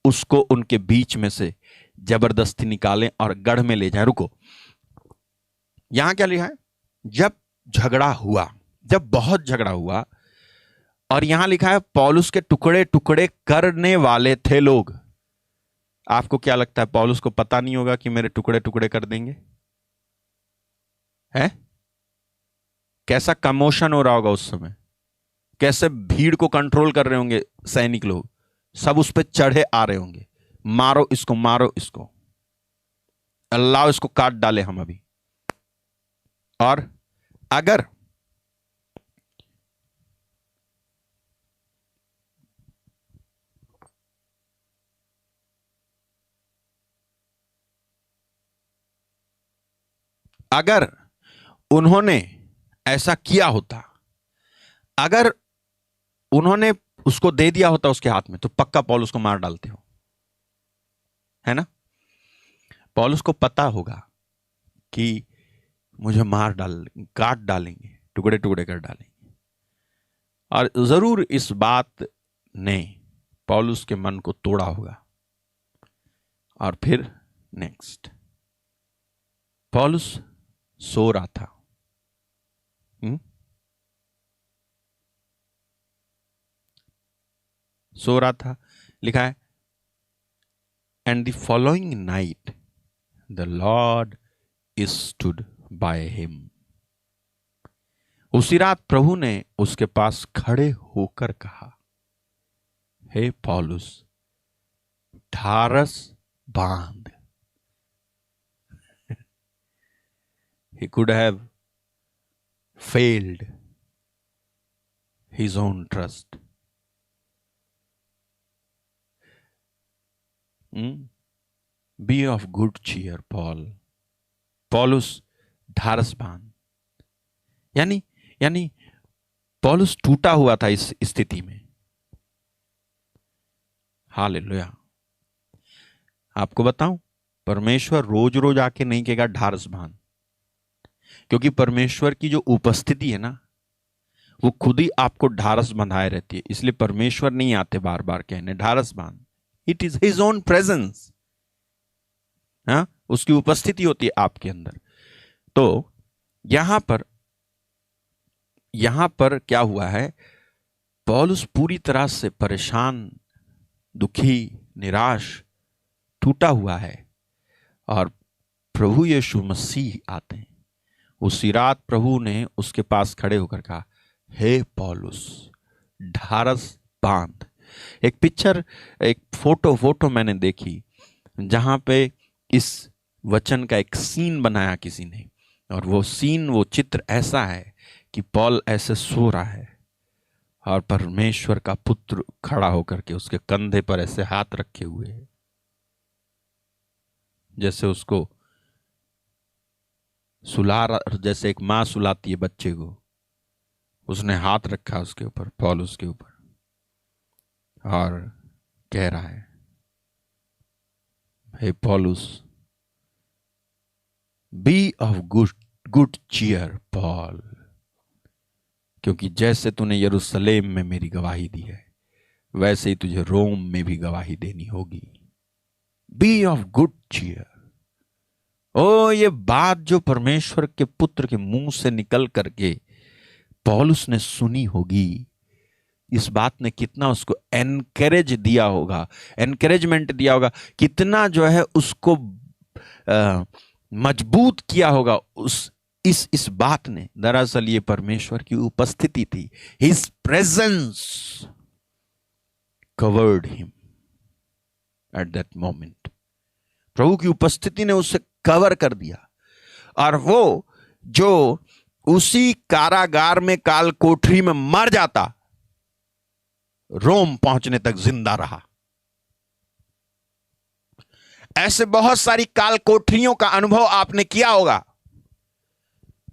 उसको उनके बीच में से जबरदस्ती निकालें और गढ़ में ले जाएं। रुको, यहां क्या लिखा है? जब झगड़ा हुआ, जब बहुत झगड़ा हुआ, और यहां लिखा है पौलुस के टुकड़े टुकड़े करने वाले थे लोग। आपको क्या लगता है, पौलुस को पता नहीं होगा कि मेरे टुकड़े टुकड़े कर देंगे? है कैसा कमोशन हो रहा होगा उस समय, कैसे भीड़ को कंट्रोल कर रहे होंगे सैनिक लोग, सब उस पर चढ़े आ रहे होंगे, मारो इसको, मारो इसको, अल्लाह इसको काट डाले हम अभी। और अगर उन्होंने ऐसा किया होता, अगर उन्होंने उसको दे दिया होता उसके हाथ में, तो पक्का पौलुस को मार डालते हो, है ना? पौलुस को पता होगा कि मुझे काट डालेंगे, टुकड़े टुकड़े कर डालेंगे। और जरूर इस बात ने पौलुस के मन को तोड़ा होगा। और फिर नेक्स्ट, पौलुस सो रहा था। सो रहा था, लिखा है, and the following night the Lord stood by him. उसी रात प्रभु ने उसके पास खड़े होकर कहा, हे पौलुस, ढारस बांध। He could have failed his own trust. Be of good cheer, Paul. पौलुस ढारस बांध, यानी पौलुस टूटा हुआ था इस स्थिति में। हालेलुया। आपको बताऊं, परमेश्वर रोज रोज आके नहीं कहेगा ढारस बांध। क्योंकि परमेश्वर की जो उपस्थिति है ना, वो खुद ही आपको ढारस बंधाए रहती है। इसलिए परमेश्वर नहीं आते बार बार कहने ढारस बांध, it is his own presence. हाँ, उसकी उपस्थिति होती है आपके अंदर। तो यहां पर क्या हुआ है, पौलुस पूरी तरह से परेशान, दुखी, निराश, टूटा हुआ है, और प्रभु यीशु मसीह आते हैं। उसी रात प्रभु ने उसके पास खड़े होकर कहा, हे पौलुस, ढारस बांध। एक पिक्चर, एक फोटो मैंने देखी जहां पे इस वचन का एक सीन बनाया किसी ने, और वो सीन, वो चित्र ऐसा है कि पौल ऐसे सो रहा है और परमेश्वर का पुत्र खड़ा होकर के उसके कंधे पर ऐसे हाथ रखे हुए है, जैसे उसको जैसे एक मां सुलाती है बच्चे को, उसने हाथ रखा उसके ऊपर, पौलुस के ऊपर, और कह रहा है, हे पौलुस, be of good cheer Paul, क्योंकि जैसे तूने यरूशलेम में मेरी गवाही दी है, वैसे ही तुझे रोम में भी गवाही देनी होगी। Be of good cheer. ओ, ये बात जो परमेश्वर के पुत्र के मुंह से निकल करके पौलुस ने सुनी होगी, इस बात ने कितना उसको एनकरेज दिया होगा, एनकरेजमेंट दिया होगा, कितना जो है उसको मजबूत किया होगा इस बात ने। दरअसल ये परमेश्वर की उपस्थिति थी। His presence covered him at that moment. प्रभु की उपस्थिति ने उसे कवर कर दिया, और वो जो उसी कारागार में, काल कोठरी में मर जाता, रोम पहुंचने तक जिंदा रहा। ऐसे बहुत सारी काल कोठरियों का अनुभव आपने किया होगा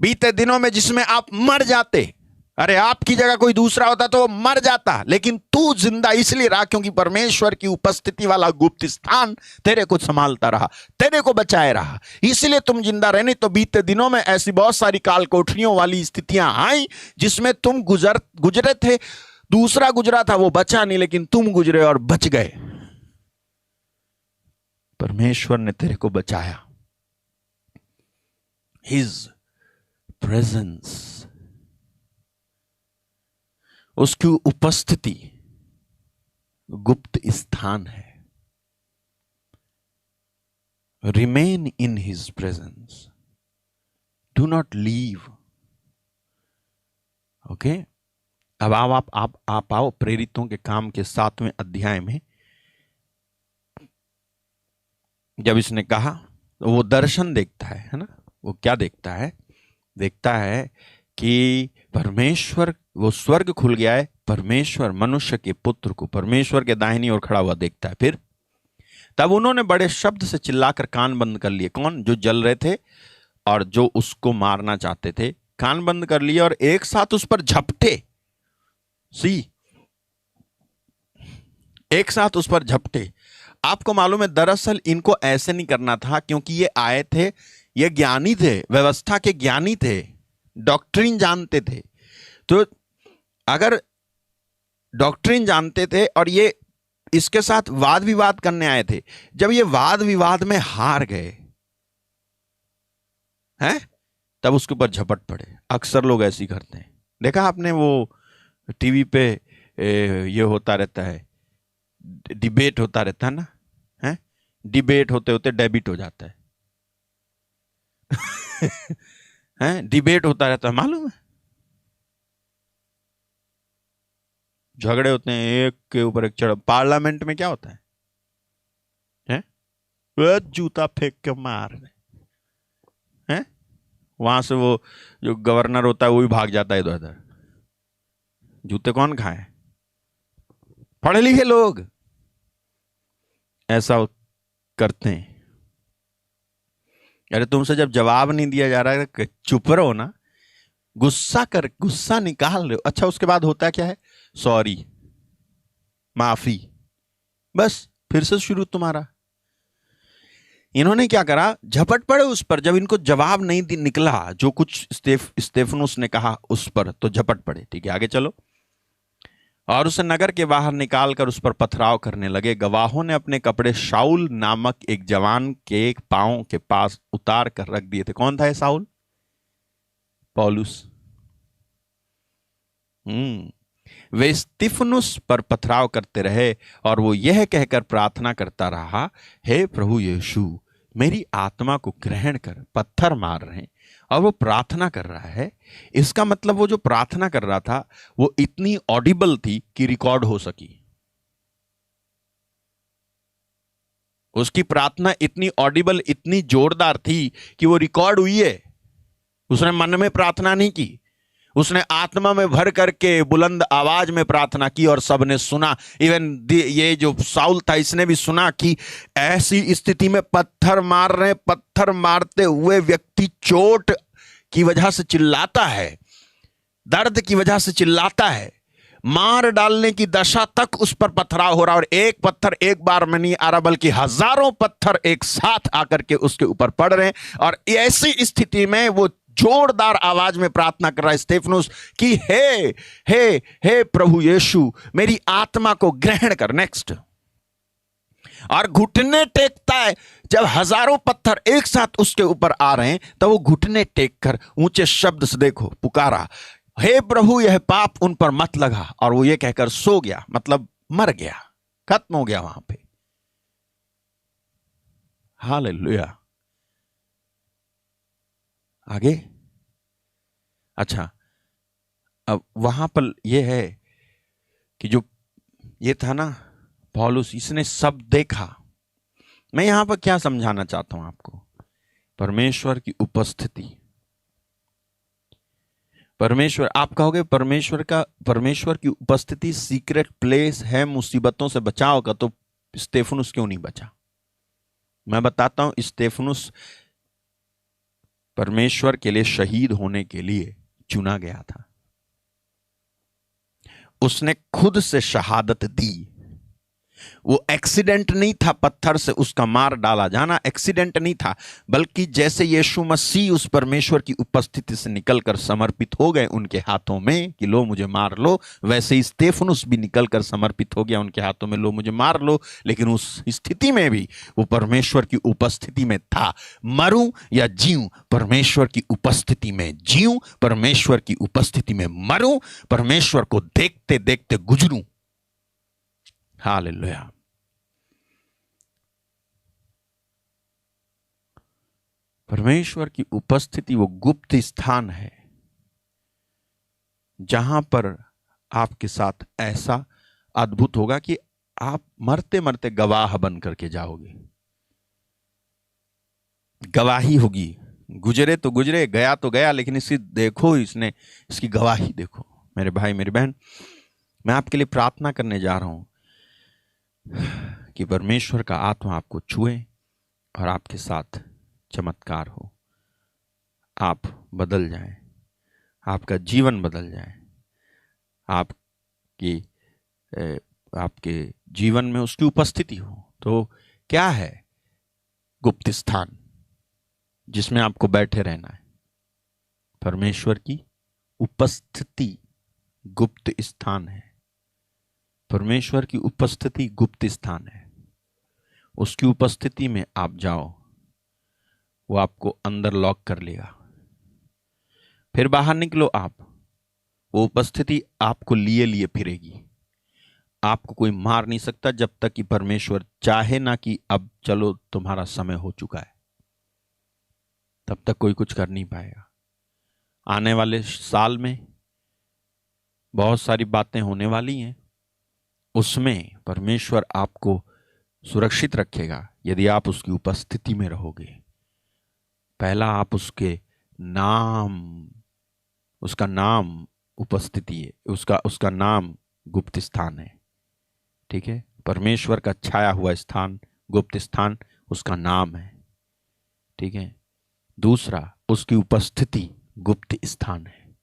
बीते दिनों में, जिसमें आप मर जाते। अरे, आपकी जगह कोई दूसरा होता तो वो मर जाता, लेकिन तू जिंदा इसलिए रहा क्योंकि परमेश्वर की उपस्थिति वाला गुप्त स्थान तेरे को संभालता रहा, तेरे को बचाए रहा, इसलिए तुम जिंदा रहे। नहीं तो बीते दिनों में ऐसी बहुत सारी काल कोठरियों वाली स्थितियां आई जिसमें तुम गुजरे थे, दूसरा गुजरा था, वो बचा नहीं, लेकिन तुम गुजरे और बच गए। परमेश्वर ने तेरे को बचाया। हिज प्रेजेंस, उसकी उपस्थिति गुप्त स्थान है। Remain in his presence, do not leave. Okay, अब आप आओ प्रेरितों के काम के 7वें अध्याय में। जब इसने कहा तो वो दर्शन देखता है ना, वो क्या देखता है? देखता है कि परमेश्वर, वो स्वर्ग खुल गया है, परमेश्वर मनुष्य के पुत्र को परमेश्वर के दाहिनी ओर खड़ा हुआ देखता है। फिर तब उन्होंने बड़े शब्द से चिल्लाकर कान बंद कर लिए। कौन? जो जल रहे थे और जो उसको मारना चाहते थे, कान बंद कर लिए और एक साथ उस पर झपटे। एक साथ उस पर झपटे। आपको मालूम है, दरअसल इनको ऐसे नहीं करना था, क्योंकि ये आए थे, ये ज्ञानी थे, व्यवस्था के ज्ञानी थे, डॉक्ट्रिन जानते थे। तो अगर डॉक्ट्रिन जानते थे और ये इसके साथ वाद विवाद करने आए थे, जब ये वाद विवाद में हार गए हैं, तब उसके ऊपर झपट पड़े। अक्सर लोग ऐसे ही करते हैं। देखा आपने, वो टीवी पे ये होता रहता है, डिबेट होता रहता है ना, है? डिबेट होते होते डेबिट हो जाता है। हैं? डिबेट होता रहता है, मालूम है? झगड़े होते हैं, एक के ऊपर एक चढ़। पार्लियामेंट में क्या होता है? जूता फेंक के मार हैं? वहां से वो जो गवर्नर होता है वो भी भाग जाता है इधर उधर। जूते कौन खाए? पढ़े लिखे लोग ऐसा करते हैं। अरे, तुमसे जब जवाब नहीं दिया जा रहा है, चुप रहो ना, गुस्सा निकाल रहे हो। अच्छा, उसके बाद होता क्या है? सॉरी, माफी, बस फिर से शुरू तुम्हारा। इन्होंने क्या करा, झपट पड़े उस पर। जब इनको जवाब नहीं निकला जो कुछ स्तेफनुस ने कहा उस पर, तो झपट पड़े। ठीक है, आगे चलो। और उसे नगर के बाहर निकालकर उस पर पथराव करने लगे। गवाहों ने अपने कपड़े शाऊल नामक एक जवान के पांव के पास उतार कर रख दिए थे। कौन था ये शाऊल? पौलुस। वे स्तिफनुस पर पथराव करते रहे और वो यह कहकर प्रार्थना करता रहा, हे प्रभु यीशु, मेरी आत्मा को ग्रहण कर। पत्थर मार रहे हैं और वो प्रार्थना कर रहा है। इसका मतलब वो जो प्रार्थना कर रहा था वो इतनी ऑडिबल थी कि रिकॉर्ड हो सकी। उसकी प्रार्थना इतनी ऑडिबल, इतनी जोरदार थी कि वो रिकॉर्ड हुई है। उसने मन में प्रार्थना नहीं की, उसने आत्मा में भर करके बुलंद आवाज में प्रार्थना की और सबने सुना। इवन ये जो साउल था इसने भी सुना कि ऐसी स्थिति में पत्थर मार रहे, पत्थर मारते हुए व्यक्ति चोट की वजह से चिल्लाता है, दर्द की वजह से चिल्लाता है, मार डालने की दशा तक उस पर पथराव हो रहा। और एक पत्थर एक बार में नहीं आ रहा, बल्कि हजारों पत्थर एक साथ आकर के उसके ऊपर पड़ रहे हैं। और ऐसी स्थिति में वो जोरदार आवाज में प्रार्थना कर रहा है स्तेफनुस कि हे हे हे प्रभु यीशु, मेरी आत्मा को ग्रहण कर। नेक्स्ट। और घुटने टेकता है। जब हजारों पत्थर एक साथ उसके ऊपर आ रहे हैं तो वो घुटने टेक कर ऊंचे शब्द से देखो पुकारा, हे प्रभु यह पाप उन पर मत लगा। और वो ये कहकर सो गया, मतलब मर गया, खत्म हो गया वहां पे। हालेलुया। आगे। अच्छा, अब वहां पर यह है कि जो ये था ना पौलुस, इसने सब देखा। मैं यहां पर क्या समझाना चाहता हूं आपको, परमेश्वर की उपस्थिति। परमेश्वर, आप कहोगे परमेश्वर की उपस्थिति सीक्रेट प्लेस है मुसीबतों से बचाव का, तो स्तेफनुस क्यों नहीं बचा? मैं बताता हूं। स्तेफनुस परमेश्वर के लिए शहीद होने के लिए चुना गया था। उसने खुद से शहादत दी। वो एक्सीडेंट नहीं था, पत्थर से उसका मार डाला जाना एक्सीडेंट नहीं था, बल्कि जैसे यीशु मसीह उस परमेश्वर की उपस्थिति से निकलकर समर्पित हो गए उनके हाथों में कि लो मुझे मार लो, वैसे ही स्तेफनुस भी निकलकर समर्पित हो गया उनके हाथों में, लो मुझे मार लो। लेकिन उस स्थिति में भी वो परमेश्वर की उपस्थिति में था। मरूं या जीऊं, परमेश्वर की उपस्थिति में जीऊं, परमेश्वर की उपस्थिति में मरूं, परमेश्वर को देखते देखते गुजरूं। हालेलुया। परमेश्वर की उपस्थिति वो गुप्त स्थान है जहां पर आपके साथ ऐसा अद्भुत होगा कि आप मरते मरते गवाह बन करके जाओगे। गवाही होगी। गुजरे तो गुजरे, गया तो गया, लेकिन इसी देखो, इसने इसकी गवाही देखो। मेरे भाई मेरी बहन, मैं आपके लिए प्रार्थना करने जा रहा हूं कि परमेश्वर का आत्मा आपको छुए और आपके साथ चमत्कार हो, आप बदल जाएं, आपका जीवन बदल जाए, आपके जीवन में उसकी उपस्थिति हो। तो क्या है गुप्त स्थान जिसमें आपको बैठे रहना है? परमेश्वर की उपस्थिति गुप्त स्थान है। परमेश्वर की उपस्थिति गुप्त स्थान है। उसकी उपस्थिति में आप जाओ, वो आपको अंदर लॉक कर लेगा। फिर बाहर निकलो आप, वो उपस्थिति आपको लिए लिए फिरेगी। आपको कोई मार नहीं सकता जब तक कि परमेश्वर चाहे ना कि अब चलो तुम्हारा समय हो चुका है, तब तक कोई कुछ कर नहीं पाएगा। आने वाले साल में बहुत सारी बातें होने वाली हैं, उसमें परमेश्वर आपको सुरक्षित रखेगा यदि आप उसकी उपस्थिति में रहोगे। पहला, आप उसका नाम उपस्थिति है, उसका नाम गुप्त स्थान है। ठीक है, परमेश्वर का छाया हुआ स्थान, गुप्त स्थान उसका नाम है। ठीक है। दूसरा, उसकी उपस्थिति गुप्त स्थान है।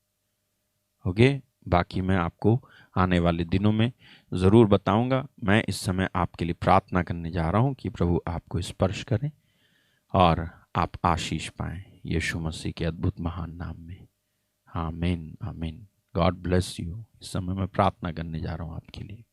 ओके, बाकी मैं आपको आने वाले दिनों में जरूर बताऊंगा। मैं इस समय आपके लिए प्रार्थना करने जा रहा हूं कि प्रभु आपको स्पर्श करें और आप आशीष पाएं यीशु मसीह के अद्भुत महान नाम में। आमीन आमीन। God bless you. इस समय मैं प्रार्थना करने जा रहा हूं आपके लिए।